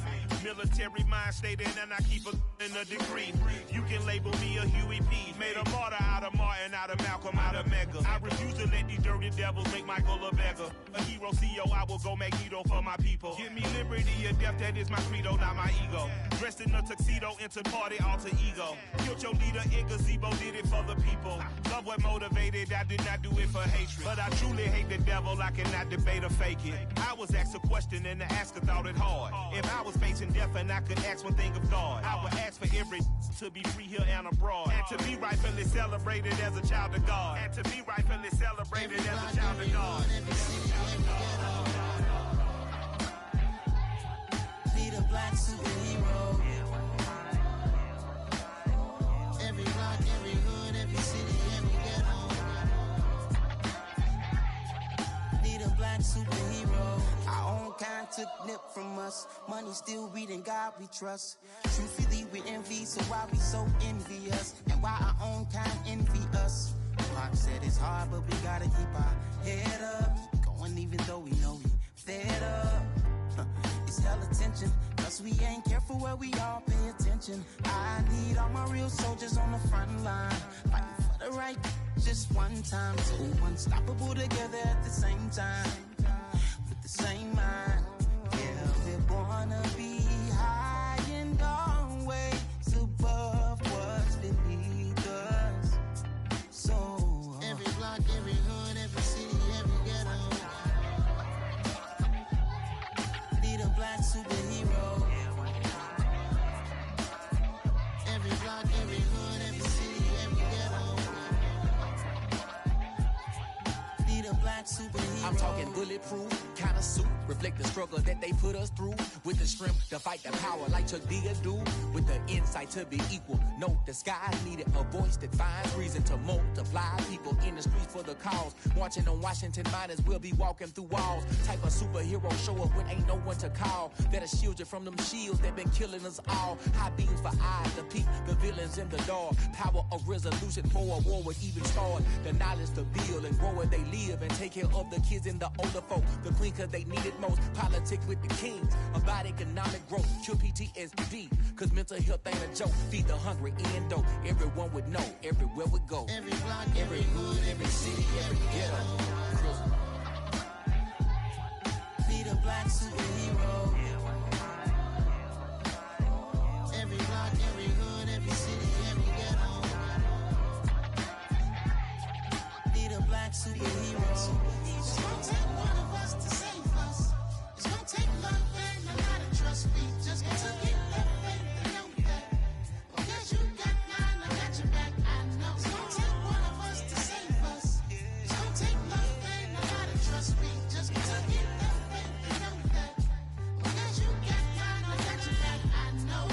Military mind stated, and I keep in a degree. You can label me a Huey P. Made a martyr out of Martin, out of Malcolm, out of Mega. I refuse to let these dirty devils make Michael a beggar. A hero CEO, I will go Magneto for my people. Give me liberty or death, that is my credo, not my ego. Dressed in a tuxedo, into party, alter ego. Killed your leader in gazebo, did it for the people. Love what motivated, I did not do it for hatred. But I truly hate the devil, I cannot debate or fake it. I was asked a question and the asker thought it hard. If I was facing death and I could ask one thing of God, I would ask for every to be free here and abroad. And to be rightfully celebrated as a child of God. And to be rightfully celebrated as a child of God. Need a black superhero. Every block, every hood, every city, every ghetto. Need a black superhero. Our own kind took nip from us. Money still reading God we trust. Truthfully we envy, so why we so envious? And why our own kind envy us? Pac said it's hard, but we gotta keep our head up. Going even though we know we fed up. It's hell attention, cause we ain't careful where we all pay attention. I need all my real soldiers on the front line, fighting for the right just one time. So unstoppable together at the same time, with the same mind. Yeah, we're gonna be high and always above what's beneath us. So every block, every hood, every city, every ghetto. Need a black superhero. Every block, every hood, every city, every ghetto. Need a black superhero. I'm talking bulletproof kind of suit, reflect the struggle that they put us through. With the strength to fight the power like Chuck D do. With the insight to be equal. Note the sky needed a voice that finds reason to multiply. People in the streets for the cause. Marching on Washington, might as well be walking through walls. Type of superhero show up when ain't no one to call. That'll shield you from them shields that been killing us all. High beams for eyes to peek the villains in the dark. Power of resolution for a war would even start. The knowledge to build and grow where they live and take care of the kids and the older folk. The queen cause they need it most. Politics with the kings. About economic growth. Cure PTSD. Cause mental health ain't a joke. Feed the hungry and dope. Everyone would know. Everywhere we go. Every block, every hood, every city, every ghetto. Need a black superhero. Every block, every hood, every city, every ghetto. Need a black superhero. It's gonna take one of us to save us. It's gonna take love and a lot of trust. We just gotta get that faith and know that. Because you got mine, I got your back. I know. It's gonna take one of us to save us. It's gonna take love and a lot of trust. We just gotta get that faith and know that. Because you got mine, I got your back. I know.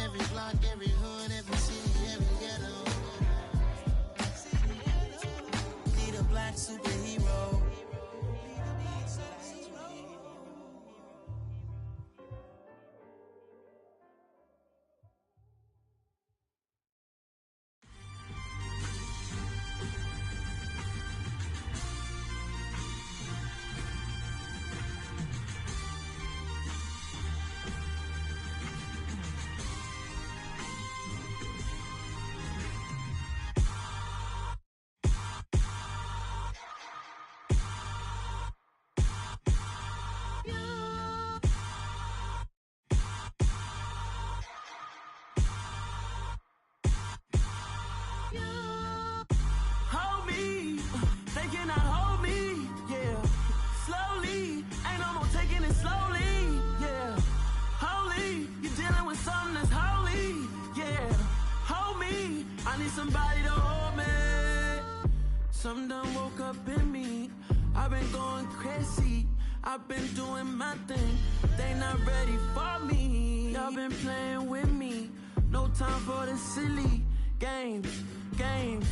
Every block, every hood, every city, every ghetto. Need a black superhero. Something done woke up in me. I've been going crazy. I've been doing my thing. They not ready for me. Y'all been playing with me. No time for the silly games. God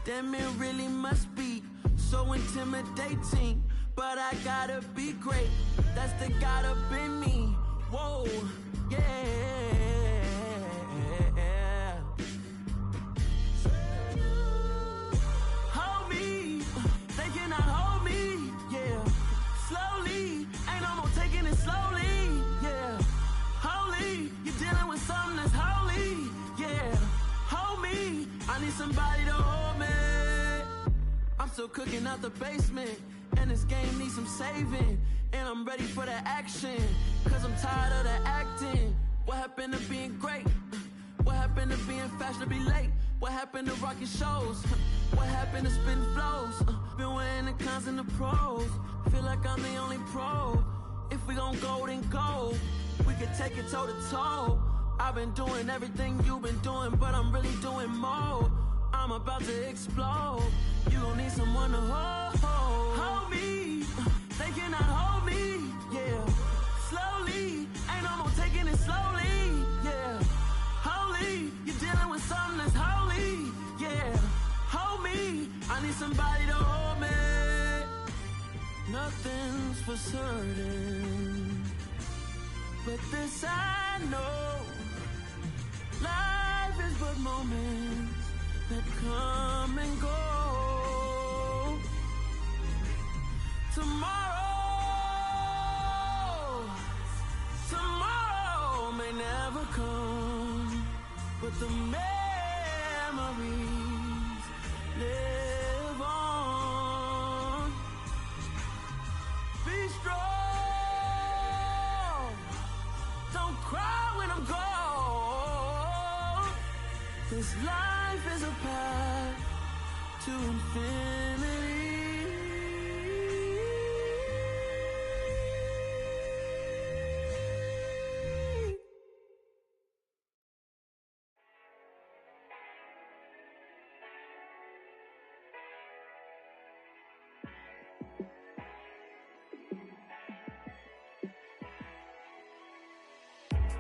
damn, it really must be so intimidating. But I gotta be great. That's the God up in me. Whoa, yeah. Hold me, they cannot hold me, yeah. Slowly, ain't no more taking it slowly, yeah. Holy, you're dealing with something that's holy, yeah. Hold me, I need somebody to hold me. I'm still cooking out the basement, and this game needs some saving. And I'm ready for the action, cause I'm tired of the acting. What happened to being great? What happened to being fashionably late? What happened to rocking shows? What happened to spitting flows? Been wearing the cons and the pros. Feel like I'm the only pro. If we gon' go, then go. We could take it toe to toe. I've been doing everything you've been doing, but I'm really doing more. I'm about to explode. You gon' need someone to hold me. They cannot hold me, yeah. Slowly, ain't no more taking it slowly, yeah. Holy, you're dealing with something that's holy, yeah. Hold me, I need somebody to hold me. Nothing's for certain, but this I know. Life is but moments that come and go. Tomorrow may never come, but the memories live on. Be strong, don't cry when I'm gone, 'cause life is a path to infinity.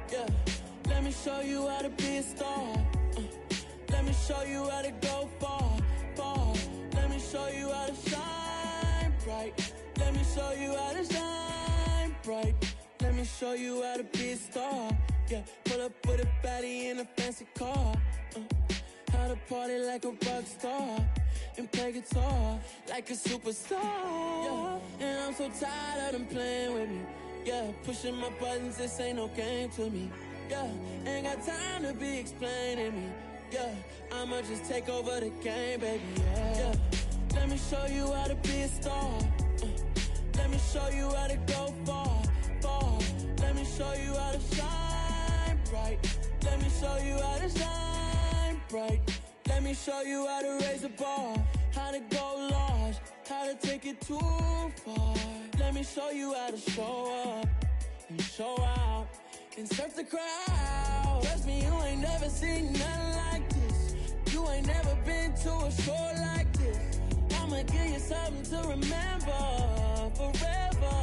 Yeah, let me show you how to be a star. Let me show you how to go far. Let me show you how to shine bright. Let me show you how to shine bright. Let me show you how to be a star. Yeah, pull up with a baddie in a fancy car. How to party like a rock star and play guitar like a superstar. Yeah, and I'm so tired of them playing with me. Yeah, pushing my buttons, this ain't no game to me. Yeah, ain't got time to be explaining me. Yeah, I'ma just take over the game, baby. Yeah, let me show you how to be a star. Let me show you how to go far. Let me show you how to shine bright. Let me show you how to shine bright. Let me show you how to raise a bar, how to go large, how to take it too far. Let me show you how to show up and show out and surf the crowd. Trust me, you ain't never seen nothing like this. You ain't never been to a show like this. I'ma give you something to remember forever.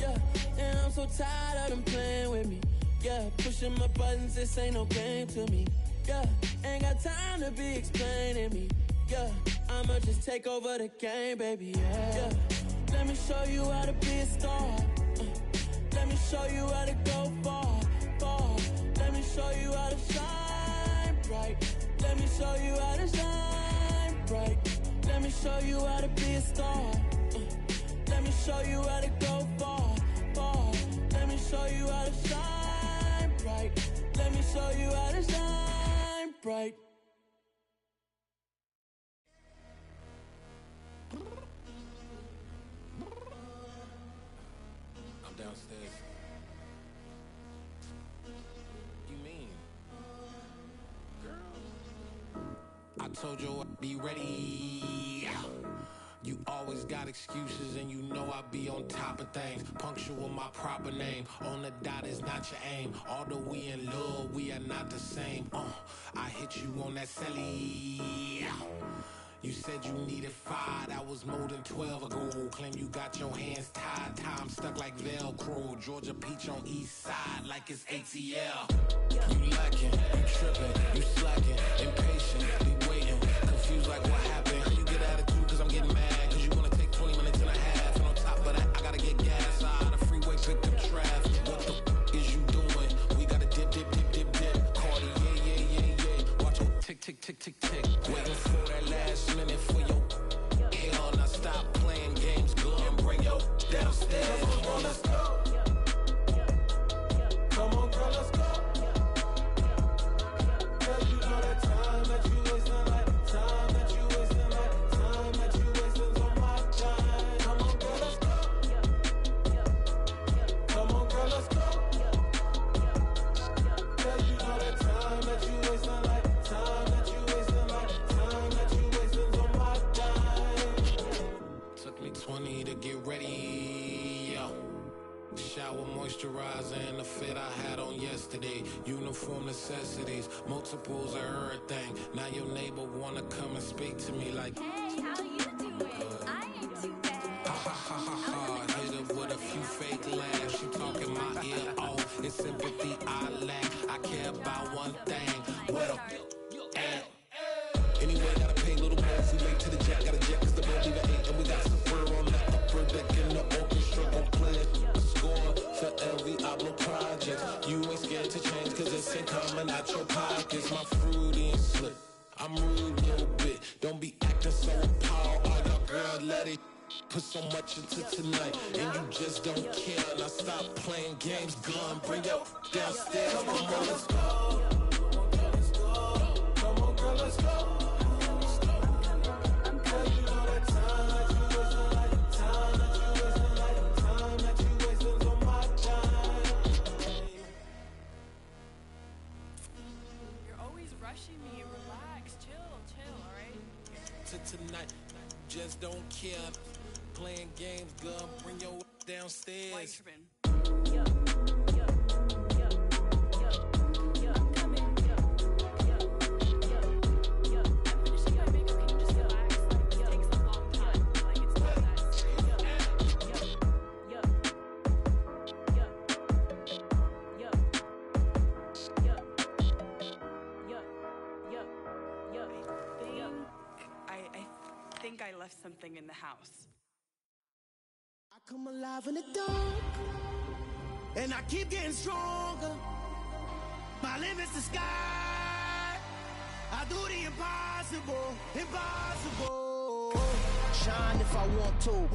Yeah, and I'm so tired of them playing with me. Yeah, pushing my buttons, this ain't no game to me. Yeah, ain't got time to be explaining me. Yeah, I'ma just take over the game, baby. Yeah, let me show you how to be a star. Let me show you how to go far. Let me show you how to shine bright. Let me show you how to shine bright. Let me show you how to be a star. Let me show you how to go far. Let me show you how to shine bright. Let me show you how to shine bright. I'm downstairs. You mean? Girl, I told you I'd be ready. You always got excuses and you know I be on top of things. Punctual my proper name. On the dot is not your aim. Although we in love, we are not the same. I hit you on that celly. You said you needed 5, that was more than 12 ago. Claim you got your hands tied, time stuck like Velcro. Georgia Peach on east side like it's ATL. You lacking, you tripping, you slacking, impatient, be waiting, confused like what happened. You get attitude cause I'm getting mad, cause you wanna take 20 minutes and a half. And on top of that, I gotta get gas out of the freeway, pick up traffic. What the f is you doing? We gotta dip, dip, dip, dip, dip. Cardi, yeah. Watch your tick, tick, tick, tick, tick. Waiting for that last minute for your hell. Now stop playing games, go and bring your downstairs. Come on, let's go. Come on, girl, let's go. Cause you know that time that you wasting, like time that you wasting, like time that you wasting's on my time. Come on, girl, let's go. Come on, girl, let's go. Cause you know that time that you wasting, like time that you wasting, like time that you wasting's on my time. Took me 20 to get ready, yo. Shower, moisturizer, and the fit I had on yesterday. Uniform necessities, multiples of everything. Now your neighbor wanna come and speak to me like, hey, how you doing? I ain't too bad. Ha ha ha ha. Hit her with a few fake laughs. She talking my ear off. It's sympathy I lack. I care about one thing. What up? Anyway, gotta pay a little more. If we late to the jet, gotta jet cause the boat leave at 8. And we got Safir on the upper deck in the orchestra. Gon' play a score for every Ablo project. You ain't scared to change cause it's ain't coming out your pockets. My fruity and slick. I'm rude a little bit. Don't be acting so appalled. Oh, your girl, let it put so much into tonight. And you just don't care. Now stop playing games, gun. Bring your downstairs. Come on, girl, let's go. Come on, girl, let's go. Tonight, just don't care. Playing games, girl, bring your downstairs. I left something in the house. I come alive in the dark, and I keep getting stronger. My limit's the sky. I do the impossible, impossible. Shine if I want to.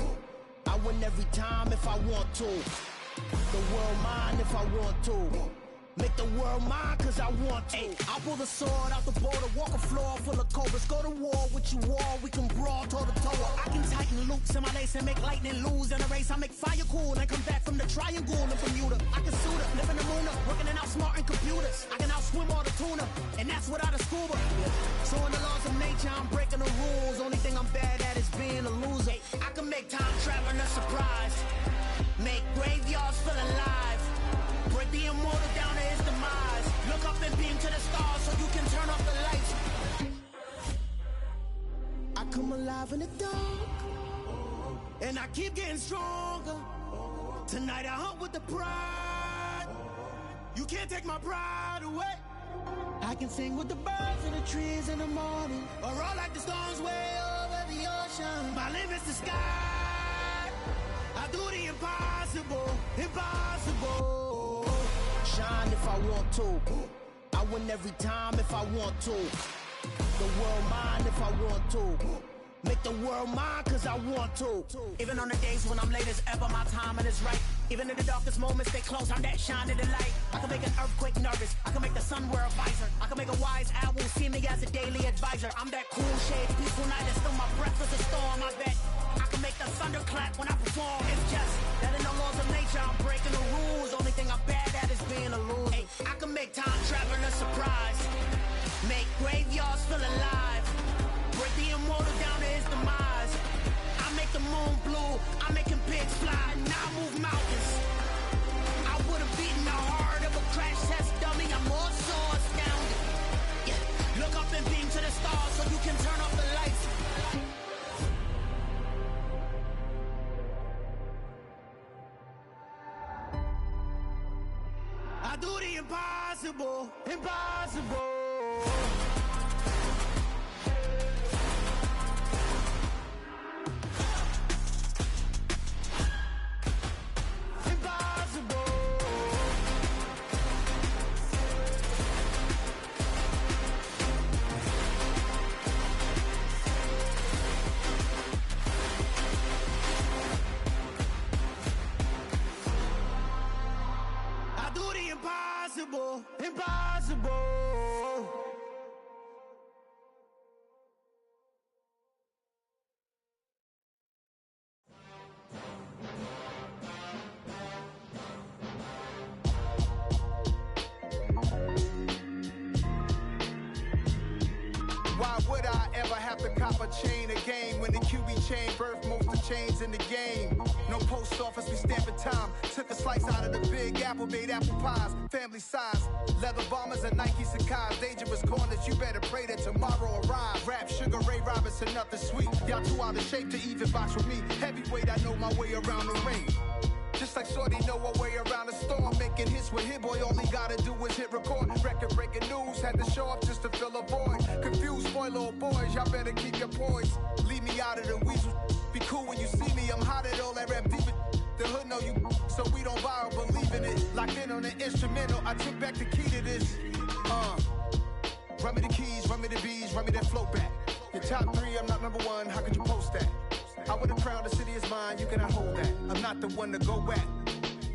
I win every time if I want to. The world mine if I want to. Make the world mine cause I want to. Ay, I'll pull the sword out the border, walk a floor full of cobras. Go to war with you all, we can brawl toe to toe. I can tighten loops in my lace and make lightning lose in a race. I make fire cool and come back from the triangle in Bermuda. I can suit up, live in the moon up, working and outsmarting computers. I can outswim all the tuna, and that's without a scuba. So in the laws of nature, I'm breaking the rules. Only thing I'm bad at is being a loser. I can make time traveling a surprise, make graveyards feel alive. Break the immortal down to his demise. Look up and beam to the stars so you can turn off the lights. I come alive in the dark, and I keep getting stronger. Tonight I hunt with the pride. You can't take my pride away. I can sing with the birds and the trees in the morning, or roll like the storms way over the ocean. My limit's the sky. I do the impossible, impossible. Shine if I want to. I win every time if I want to. The world mine if I want to. Make the world mine cause I want to. Even on the days when I'm late as ever, my timing is right. Even in the darkest moments, stay close, I'm that shine in the light. I can make an earthquake nervous, I can make the sun wear a visor. I can make a wise owl see me as a daily advisor. I'm that cool shade, peaceful night, and still my breath is a storm, I bet. I can make the thunder clap when I perform. It's just that in the laws of nature, I'm breaking the rules. Only thing I'm bad at is being a loser. Hey, I can make time traveling a surprise, make graveyards feel alive, break the immortal down to his demise. moon blue. I'm making pigs fly, now I move mountains. I would have beaten the heart of a crash test dummy. I'm more so astounded. Yeah, look up and beam to the stars so you can turn off the lights. I do the impossible, impossible. Impossible, impossible. Why would I ever have to cop a chain again when the QB chain birthed most of the chains in the game? No post office, we stamping time. Took a slice out of the big apple, made apple pies, family size. Leather bombers and Nike Sacai's. Dangerous corners, you better pray that tomorrow arrives. Rap, Sugar Ray Robinson, nothing sweet. Y'all too out of shape to even box with me. Heavyweight, I know my way around the ring. Just like Shorty know her way around the storm. Making hits with Hit Boy, all he gotta do is hit record. Record breaking news, had to show up just to fill a void. Confused, spoiled little boys, y'all better keep your poise. Leave me out of the weasel. Be cool when you see me, I'm hot at all that rap deep. The hood know you, so we don't borrow, believe in it. Locked in on the instrumental, I took back the key to this. Run me the keys, run me the bees, run me that flow back. Your top three, I'm not number one, how could you post that? I would have crowned the city is mine, you cannot hold that. I'm not the one to go at.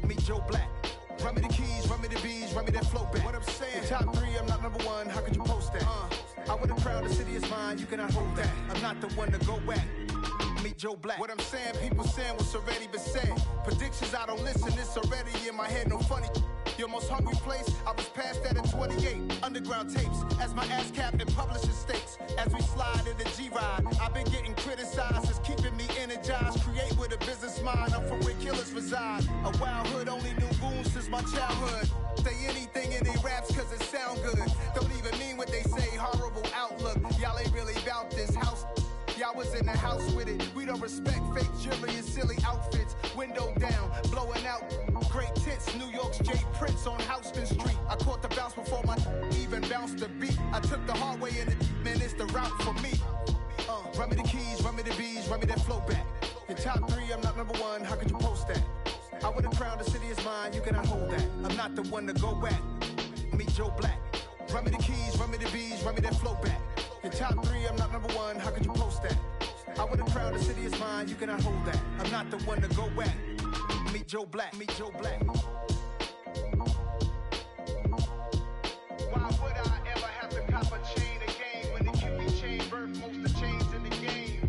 Meet Joe Black. Run me the keys, run me the bees, run me that flow back. What I'm saying, your top three, I'm not number one, how could you post that? I would have crowned the city is mine, you cannot hold that. I'm not the one to go at. Meet Joe Black. What I'm saying, people saying what's already been said. Predictions, I don't listen, it's already in my head, no funny. Your most hungry place, I was past that at 28. Underground tapes, as my ass cap in publishing states. As we slide in the G-Ride, I've been getting criticized, it's keeping me energized. Create with a business mind, I'm from where killers reside. A wild hood, only knew goons since my childhood. Say anything in they raps cause it sound good. Don't even mean what they say, horrible outlook. Y'all ain't really about this house. Y'all was in the house with it. We don't respect fake jewelry and silly outfits. Window down, blowing out. Great tits, New York's J. Prince on Houston Street. I caught the bounce before my even bounced the beat. I took the hard way and man, it's the route for me. Run me the keys, run me the bees, run me that flow back. Your top three, I'm not number one, how could you post that? I would have crowned the city is mine, you cannot hold that. I'm not the one to go at. Meet Joe Black. Run me the keys, run me the bees, run me that flow back. Your top three, I'm not number one, how could you post that? I would have crowned the city is mine, you cannot hold that. I'm not the one to go at. Meet Joe Black, meet Joe Black. Why would I ever have to cop a chain again when the QB chain birthed most of the chains in the game?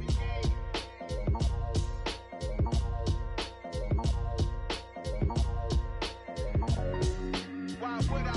Why would I?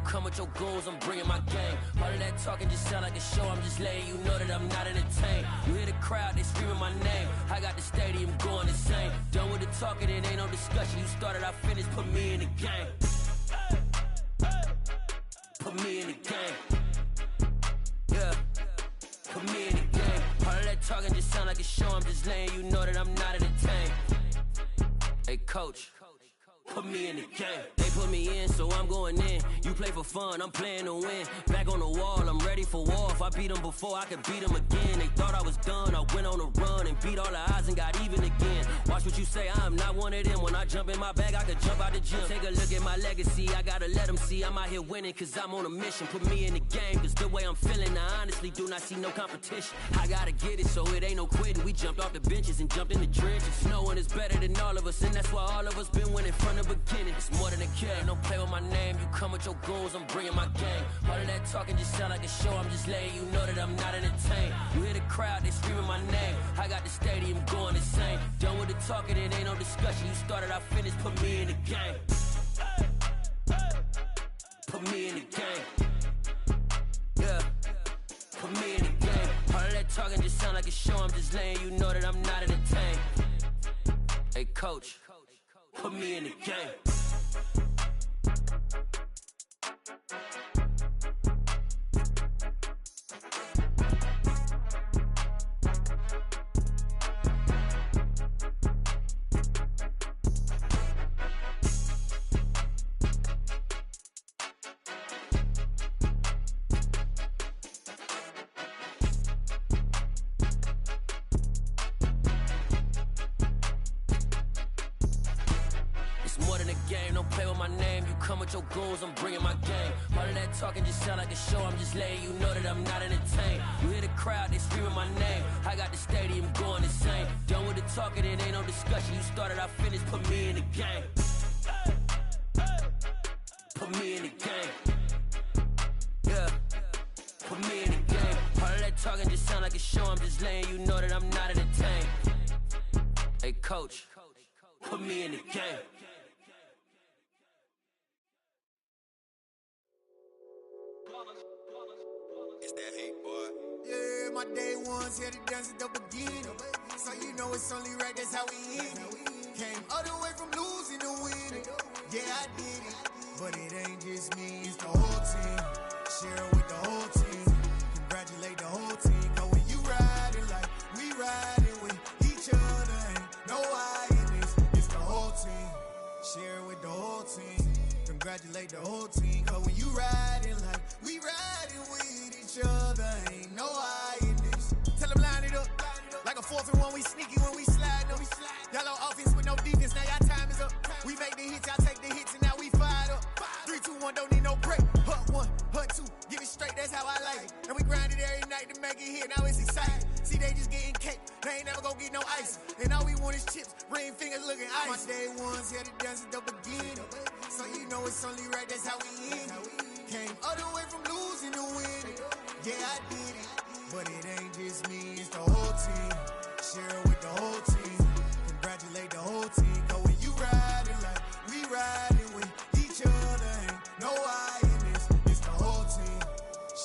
Come with your goons, I'm bringing my gang. All of that talking just sound like a show. I'm just letting you know that I'm not entertained. You hear the crowd, they screaming my name. I got the stadium going insane. Done with the talking, it ain't no discussion. You started, I finished, put me in the game. Put me in the game. Yeah, put me in the game. All of that talking just sound like a show. I'm just letting you know that I'm not entertained. Hey, coach. Put me in the game. They put me in, so I'm going in. You play for fun, I'm playing to win. Back on the wall, I'm ready for war. If I beat them before, I could beat them again. They thought I was done, I went on a run and beat all the odds and got even again. Watch what you say, I'm not one of them. When I jump in my bag, I could jump out the gym. Take a look at my legacy, I gotta let them see I'm out here winning, cause I'm on a mission. Put me in the game, cause the way I'm feeling, I honestly do not see no competition. I gotta get it, so it ain't no quitting. We jumped off the benches and jumped in the trenches. No one is better than all of us, and that's why all of us been winning from the beginning. It's more than a kill. game, don't play with my name. You come with your goons, I'm bringing my gang. All of that talking just sound like a show. I'm just letting you know that I'm not entertained. You hear the crowd, they screaming my name. I got the stadium going insane. Done with the talking, it ain't no discussion. You started, I finished, put me in the game. Put me in the game. Yeah. Put me in the game. All of that talking just sound like a show. I'm just letting you know that I'm not entertained. Hey, coach, put me in the game. Your goons, I'm bringing my game. All of that talking just sound like a show. I'm just letting you know that I'm not entertained. You hear the crowd, they screaming my name. I got the stadium going insane. Done with the talking, it ain't no discussion. You started, I finished, put me in the game. Put me in the game. Yeah. Put me in the game. All of that talking just sound like a show. I'm just letting you know that I'm not entertained. Hey, coach, put me in the game. It's that hate, boy. Yeah, my day ones here to dance at the beginning. So you know it's only right, that's how we end it. Came all the way from losing to winning. Yeah, I did it. But it ain't just me, it's the whole team. Share it with the whole team. Congratulate the whole team. Cause when you riding like we riding with each other, ain't no hiding. It's the whole team. Share it with the whole team. Congratulate the whole team. Cause when you riding like we riding with each other, ain't no hiding this. Tell them line it up. Like a 4th and 1, we sneaky when we slide them. Yellow offense with no defense, now y'all time is up. We make the hits, y'all take the hits, and now we fired up. 3, 2, 1, don't need no break. Hut 1, hut 2, give it straight, that's how I like it. And we grind it every night to make it hit, now it's exciting. See, they just getting cake, they ain't never gonna get no ice. And all we want is chips, ring fingers looking ice. My day ones here to dance at the beginning. So you know it's only right, that's how we end it. Came all the way from losing to winning. Yeah, I did it. But it ain't just me, it's the whole team. Share it with the whole team. Congratulate the whole team. Cause when you riding like we riding with each other, ain't no hiding this. It's the whole team.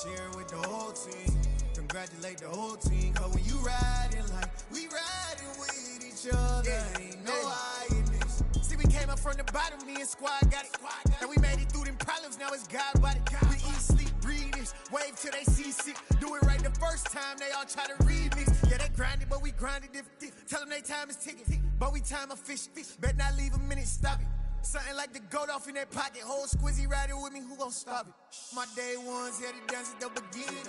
Share it with the whole team. Congratulate the whole team. Cause when you riding like we riding with each other, ain't no hiding this. See, we came up from the bottom, me and squad got it. And we made it through them problems, now it's God body. We eat, sleep, breathe this. Wave till they see sick. Do it right the first time, they all try to remix. Yeah, they grinded, but we grinded different. Tell them they time is ticking, but we time a fish. Bet not leave a minute, stop it. Something like the goat off in their pocket. Whole squizzy riding with me, who gon' stop it? My day ones here to dance at the beginning.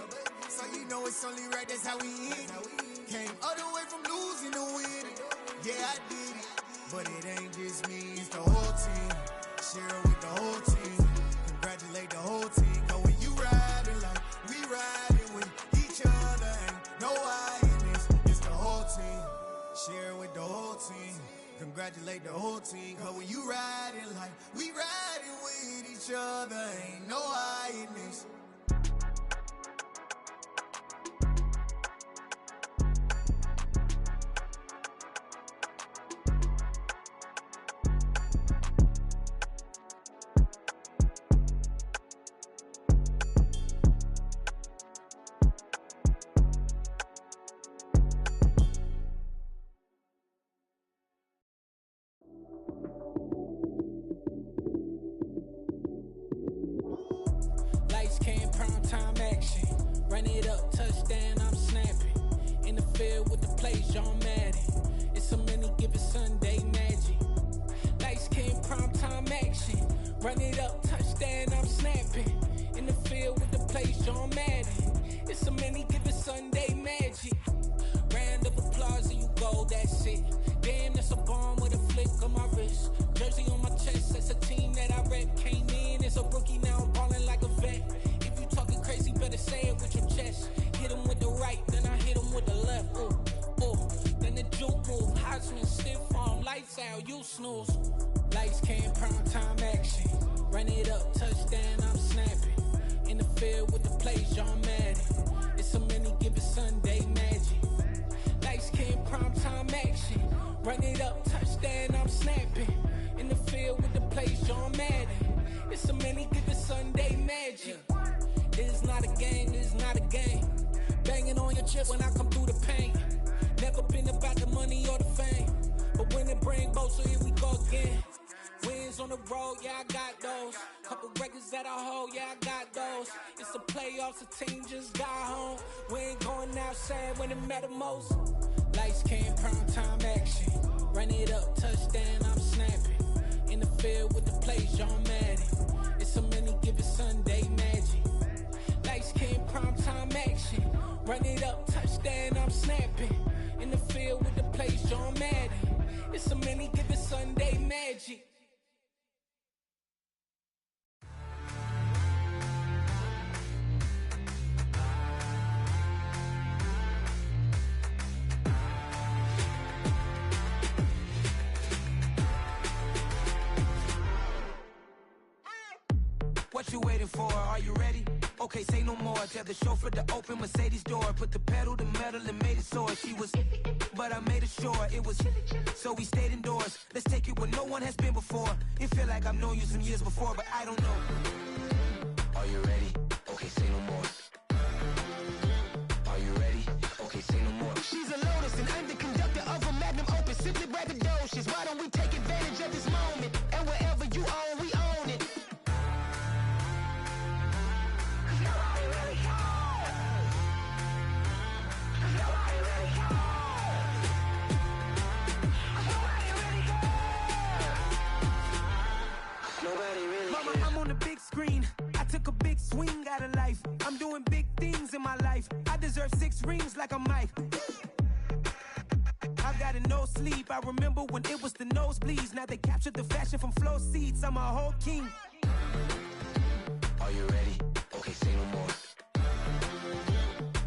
So you know it's only right, that's how we end it. Came all the way from losing to winning. Yeah, I did it. But it ain't just me, it's the whole team. Share it with the whole team. Congratulate the whole team. Cause when you riding like we riding with each other, ain't no hiding this. It's the whole team. Share it with the whole team. Congratulate the whole team. Cause when you riding like we riding with each other, ain't no hiding this. Lights came, prime time action. Run it up, touchdown, I'm snapping. In the field with the plays, John Madden. It's a many given Sunday magic. Lights came, prime time action. Run it up, touchdown, I'm snapping. In the field with the plays, John Madden. It's a many given Sunday magic. Round of applause and you go, that's it. Damn, that's a bomb with a flick on my wrist. Jersey on my chest, that's a team that I rep. Came in as a rookie, now I'm ballin' like a vet. If you talking crazy, better say it with your chest. Hit him with the right, then I hit him with the left. Then the juke move, Heisman stiff arm, lights out, you snooze. Lights came, prime time action. Run it up, touchdown, I'm snapping. In the field with the plays, John Madden. It's so many, give it Sunday magic. Lights came, prime time action. Run it up, touchdown, I'm snapping. In the field with the plays, John Madden. It's so many, give it Sunday magic. It's not a game, it's not a game. Banging on your chip when I come through the paint. Never been about the money or the fame. But when it bring both, so here we go again. Wins on the road, yeah, I got those. Couple records that I hold, yeah, I got those. It's the playoffs, the team just got home. We ain't going outside when it matter most. Lights came, prime time action. Run it up, touchdown, I'm snapping. In the field with the plays, John Madden. It's so many, give it Sunday magic. Lights came, prime time action. Run it up, touchdown, I'm snapping. In the field with the plays, John Madden. It's so many, give it Sunday magic. What you waiting for? Are you ready? Okay, say no more. Tell the chauffeur to open Mercedes door. Put the pedal to metal and made it soar. She was, but I made it sure it was. So we stayed indoors. Let's take it where no one has been before. It feel like I've known you some years before, but I don't know. Are you ready? Okay, say no more. Are you ready? Okay, say no more. She's a Lotus and I'm the conductor of a Magnum Opus. Simply braggadocious. Why don't we take advantage of this moment? And wherever you own, we own it. Mama, I'm on the big screen. I took a big swing out of life. I'm doing big things in my life. I deserve 6 rings like a Mike. I've got no sleep. I remember when it was the nosebleeds. Now they captured the fashion from flow seats. I'm a whole king. Are you ready? Okay, say no more.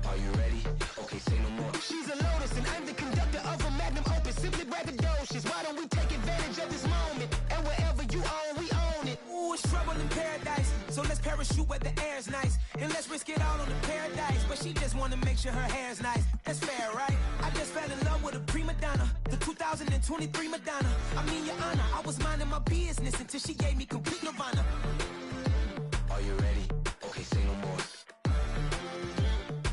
Are you ready? Okay, say no more. She's a Lotus and I'm the conductor of a Magnum Opus. Simply braggadocious. Why don't we take advantage of this moment? And wherever you own, we own it. Ooh, it's trouble in paradise. So let's parachute where the air's nice. And let's risk it all on the paradise. But she just wanna make sure her hair's nice. That's fair, right? I just fell in love with a prima donna. The 2023 Madonna. I mean, your honor, I was minding my business until she gave me complete nirvana. Are you ready? Okay, say no more.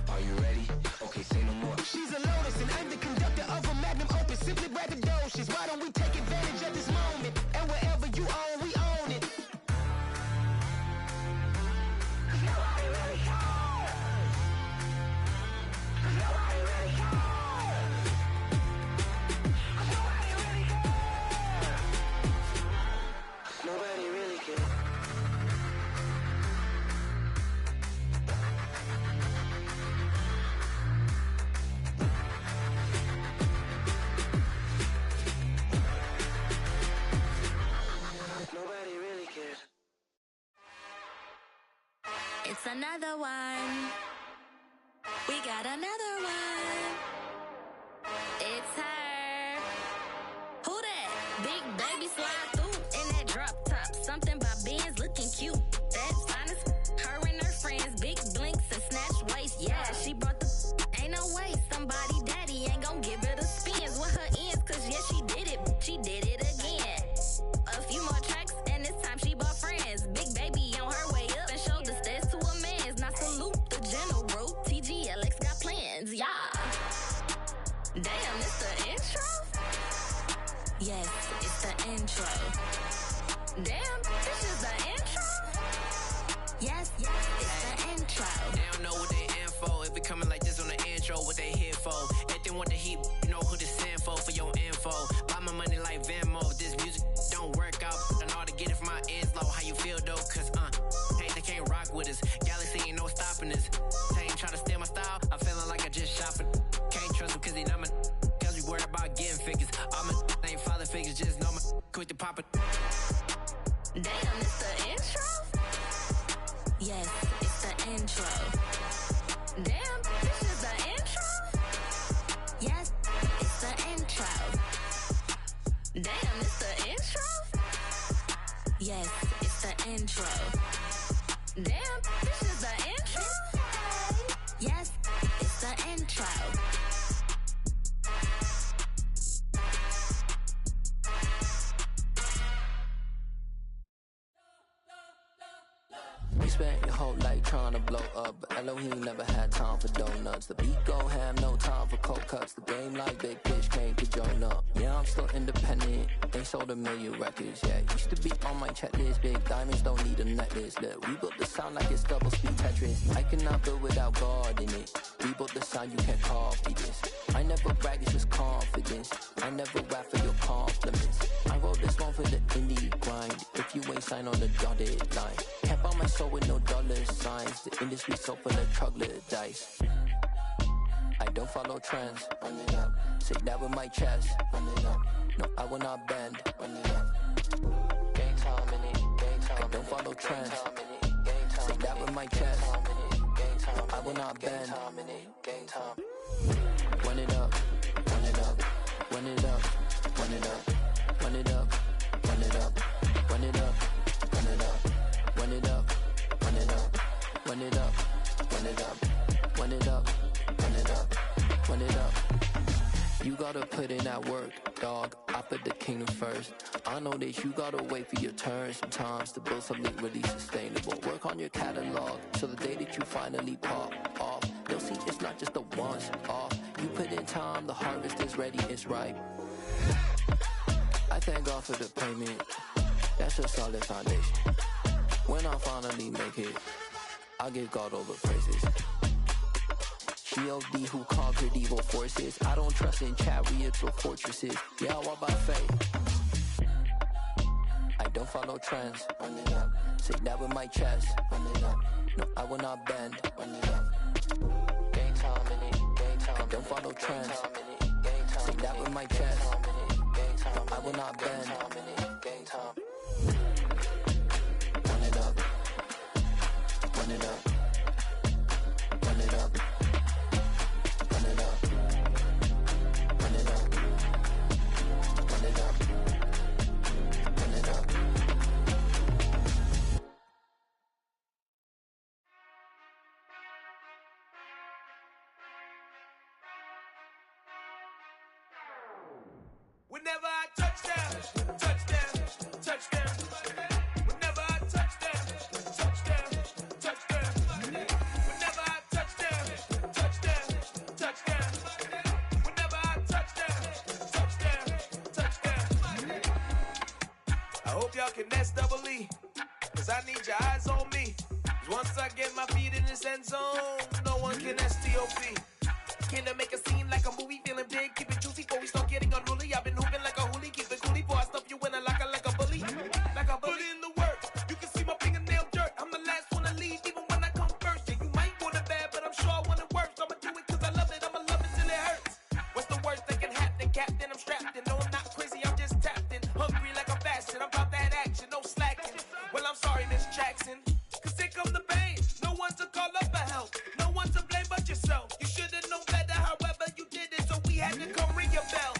Are you ready? Okay, say no more. She's a Lotus and I'm the conductor of a Magnum Opus. Simply braggadocious. Why don't we take advantage of this moment? And wherever you own, we own it. Nobody really cares. Nobody really cares. Nobody really cares. Nobody really cares. Nobody really cares. It's another one. We got another one. It's her. Who that? Big baby slide through in that drop top. Something by Benz looking cute. That's finest. Her and her friends, big blinks and snatch waist. Yeah, she brought the. Ain't no way somebody daddy ain't gon' give her the spins with her ends. Cause yeah, she did it. She did it again. A few more tracks and this time she bought friends. Big baby on her way up and showed the stairs to a man's. Now salute the general. TGLX got plans, yeah. Damn, it's the intro? Yes, it's the intro. Damn, this is the intro? Yes, it's the intro. They don't know what they in for. If it coming like this on the intro, what they here for? If they want the heat, you know who to send for your info. Buy my money like Venmo. This music don't work out. I know how to get it from my ends low. How you feel though? Cause hey, they can't rock with us. Galaxy ain't no stopping us. They ain't try to steal my style. I'm feeling like I just shopping. Can't trust them cause they not my. Cause we worried about getting figures. All my ain't father figures. Just know my quick to pop it. Damn, it's the intro? Yes, it's the intro. Damn, this is the intro? Yes, it's the intro. Damn, it's the intro? Yes, it's the intro. Damn, this is the intro? Yes, it's the intro. You spent your whole life trying to blow up, but Elohim never had time for donuts. The beat go ham, no time for cold cuts. The game like big fish came to join up. Yeah, I'm still independent. They sold 1 million records. Yeah, used to be on my checklist. Big diamonds don't need a necklace. Look, we built the sound like it's double speed Tetris. I cannot build without God in it. We built the sound, you can't copy this. I never brag, it's just confidence. I never rap for your compliments. I wrote this one for the indie grind. If you ain't signed on the dotted line, can't buy my soul with no dollar signs. The industry so full of troglodytes. I don't follow trends. Run it up. Say that with my chest. Run it up. No, I will not bend. Run it up. Game time in it. Game time. I don't follow trends. Say that with my chest. No, I will not bend. Game time. Run it up. Run it up. Run it up. Run it up. Run it up. Run it up. Run it up. Run it up. Run it up. Run it up. Run it up. Run it up. Run it up. Run it up. Run it up. You gotta put in that work, dog. I put the kingdom first. I know that you gotta wait for your turn sometimes to build something really sustainable. Work on your catalog, so the day that you finally pop off, you'll see it's not just a once off. You put in time, the harvest is ready, it's ripe. I thank God for the payment. That's a solid foundation. When I finally make it, I'll give God all the praises. G.O.D. who conquered evil forces. I don't trust in chariots or fortresses. Yeah, I walk by faith. I don't follow trends. Run it up. Say that with my chest. Run it up. No, I will not bend. Run it up. Game time in it. Game time. I don't follow trends. Say that with my chest. No, I will not bend. Game time. Run it up. Run it up. Run it up. Run it up. Run it up. Run it up. Run it up. Whenever I touchdown, touchdown, touchdown. Whenever I touchdown, touchdown, touchdown. Whenever I touchdown, touchdown, touchdown. Whenever I touchdown, touchdown, touchdown. I hope y'all can nest double E, cause I need your eyes on me. 'Cause once I get my feet in this end zone, no one can STOP. Can I make a scene like a movie, feeling big, keep it juicy before we start getting unruly. I've been hooping like a hoolie, keep it coolie before I stuff you in a locker like a bully. Like a bully. Put in the work, you can see my fingernail dirt. I'm the last one to leave, even when I come first. Yeah, you might want it bad, but I'm sure I want it worse. I'ma do it cause I love it, I'ma love it till it hurts. What's the worst that can happen, Captain? I'm strapped in, no I'm not crazy, I'm just tapped in. Hungry like I'm fasting, I'm about that action, no slacking. Well, I'm sorry, Miss Jackson, cause here come the pain. No one to call up for help, no one to blame but yourself. You should've known better, however you did it, so we had to come ring your bell.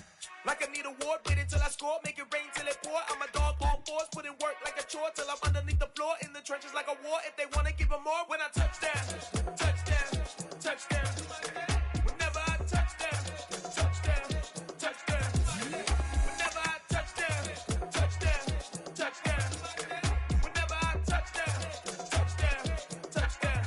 Like I need a ward, wait until I score, make it rain till it pour. I'm a dog on force, put in work like a chore till I'm underneath the floor, in the trenches like a war. If they wanna give them more, when I touchdown, touchdown, touchdown. Whenever I touchdown, touchdown, touchdown. Whenever I touchdown, touchdown, touchdown. Whenever I touchdown, touchdown, touchdown.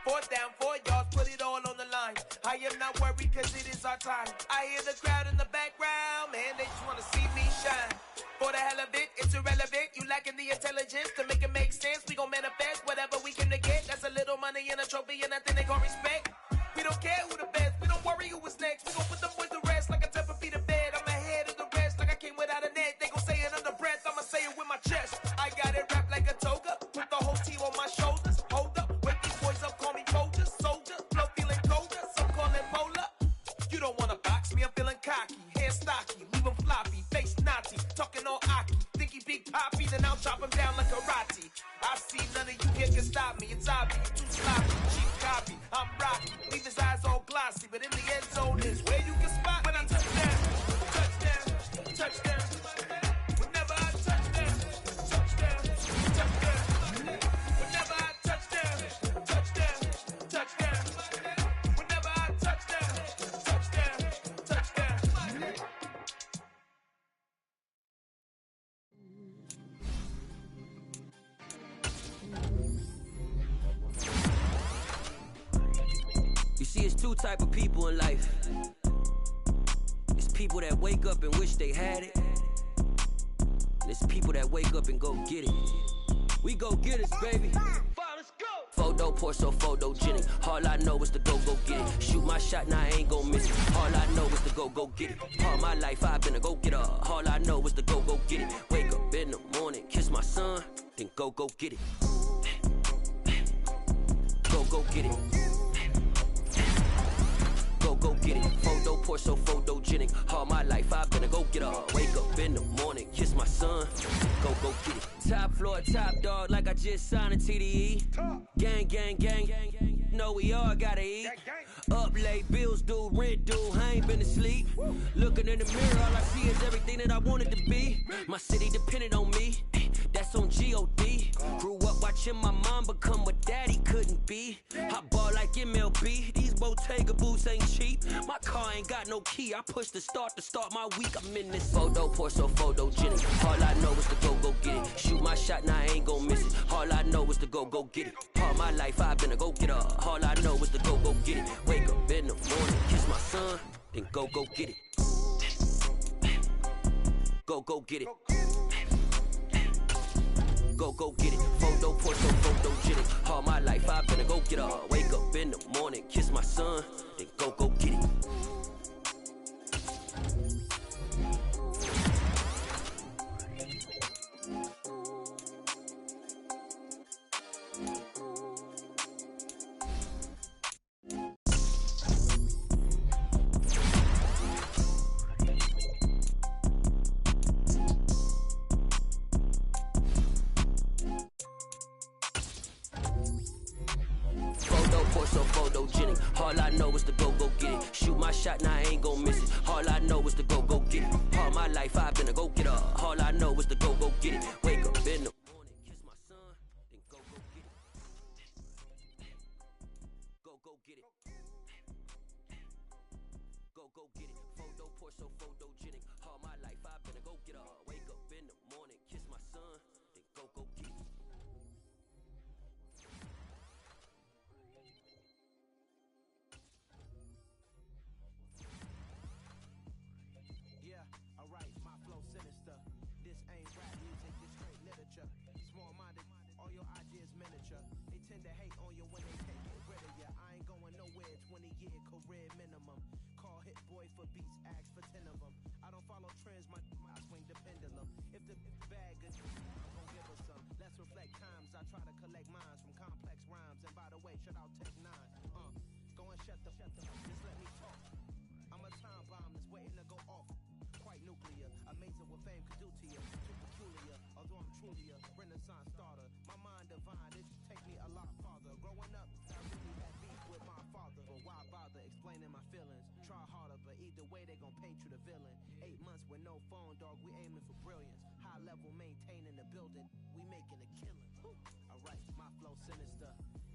4th down, 4 yards, put it all on the line. I am not worried cause it is our time. I hear the crowd in the background, man, they just wanna see me shine. For the hell of it, it's irrelevant. You lacking the intelligence to make it make sense. We gon' manifest whatever we can to get. That's a little money and a trophy and nothing they gon' respect. We don't care who the best, we don't worry who was next. We gon' put them boys to rest like a 10 feet of bed. I'm ahead of the rest like I came without a net. They gon' say it under breath, I'ma say it with my chest. I got it wrapped like a toga, put the whole team on my shoulders. Hold up, wake these boys up, call me soldier, soldier. Flow feeling colder, some call it polar. You don't wanna box me, I'm feeling cocky. Hair stocky, leave him floppy, face naughty. Talking all aki, think he big poppy, then I'll chop him down like karate. I see none of you here can stop me, it's obvious. Too sloppy, cheap copy, I'm rocky. Leave his eyes all glossy, but in the end zone is where you can spot when I touchdown, touchdown, touchdown. Whenever I touchdown, touchdown, it's two type of people in life. It's people that wake up and wish they had it. And it's people that wake up and go get it. We go get it, baby. Let's go. Photo pour so photogenic. All I know is to go get it. Shoot my shot, now I ain't gon' miss it. All I know is to go get it. All my life I've been a go getter. All I know is to go get it. Wake up in the morning, kiss my son, then go get it. Go get it. Go get it. Photo pour so photogenic. All my life I've been a go getter. Wake up in the morning, kiss my son, go get it. Top floor, top dog, like I just signed a TDE. Gang, gang, gang. Know we all gotta eat. Up late, bills due, rent due. I ain't been asleep. Looking in the mirror, all I see is everything that I wanted to be. My city depended on me. That's on G.O.D. Grew up watching my mom become what daddy couldn't be. I ball like MLB. These Bottega boots ain't cheap. My car ain't got no key. I push the start to start my week. I'm in this photo pour so photogenic. All I know is to go get it. Shoot my shot, now I ain't gon' miss it. All I know is to go get it. All my life I've been a go getter. All I know is to go get it. Wake up in the morning, kiss my son, then go get it. Go get it. Go get it. Photo pour so photogenic. All my life I've been a go getter. Wake up in the morning, kiss my son, then go get it. All I know is to go get it. Shoot my shot, now I ain't gon' miss it. All I know is to go get it. All my life I've been a go getter. All I know is to go get it. Wake up in the morning, kiss my son, then go get it. Go get it. Go get it. Photo pour so photogenic. All my life I've been a go getter. Wake up in the morning, kiss my son, then go get it.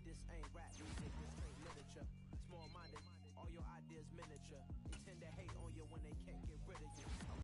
This ain't rap music, this straight literature. Small-minded, all your ideas miniature. Intended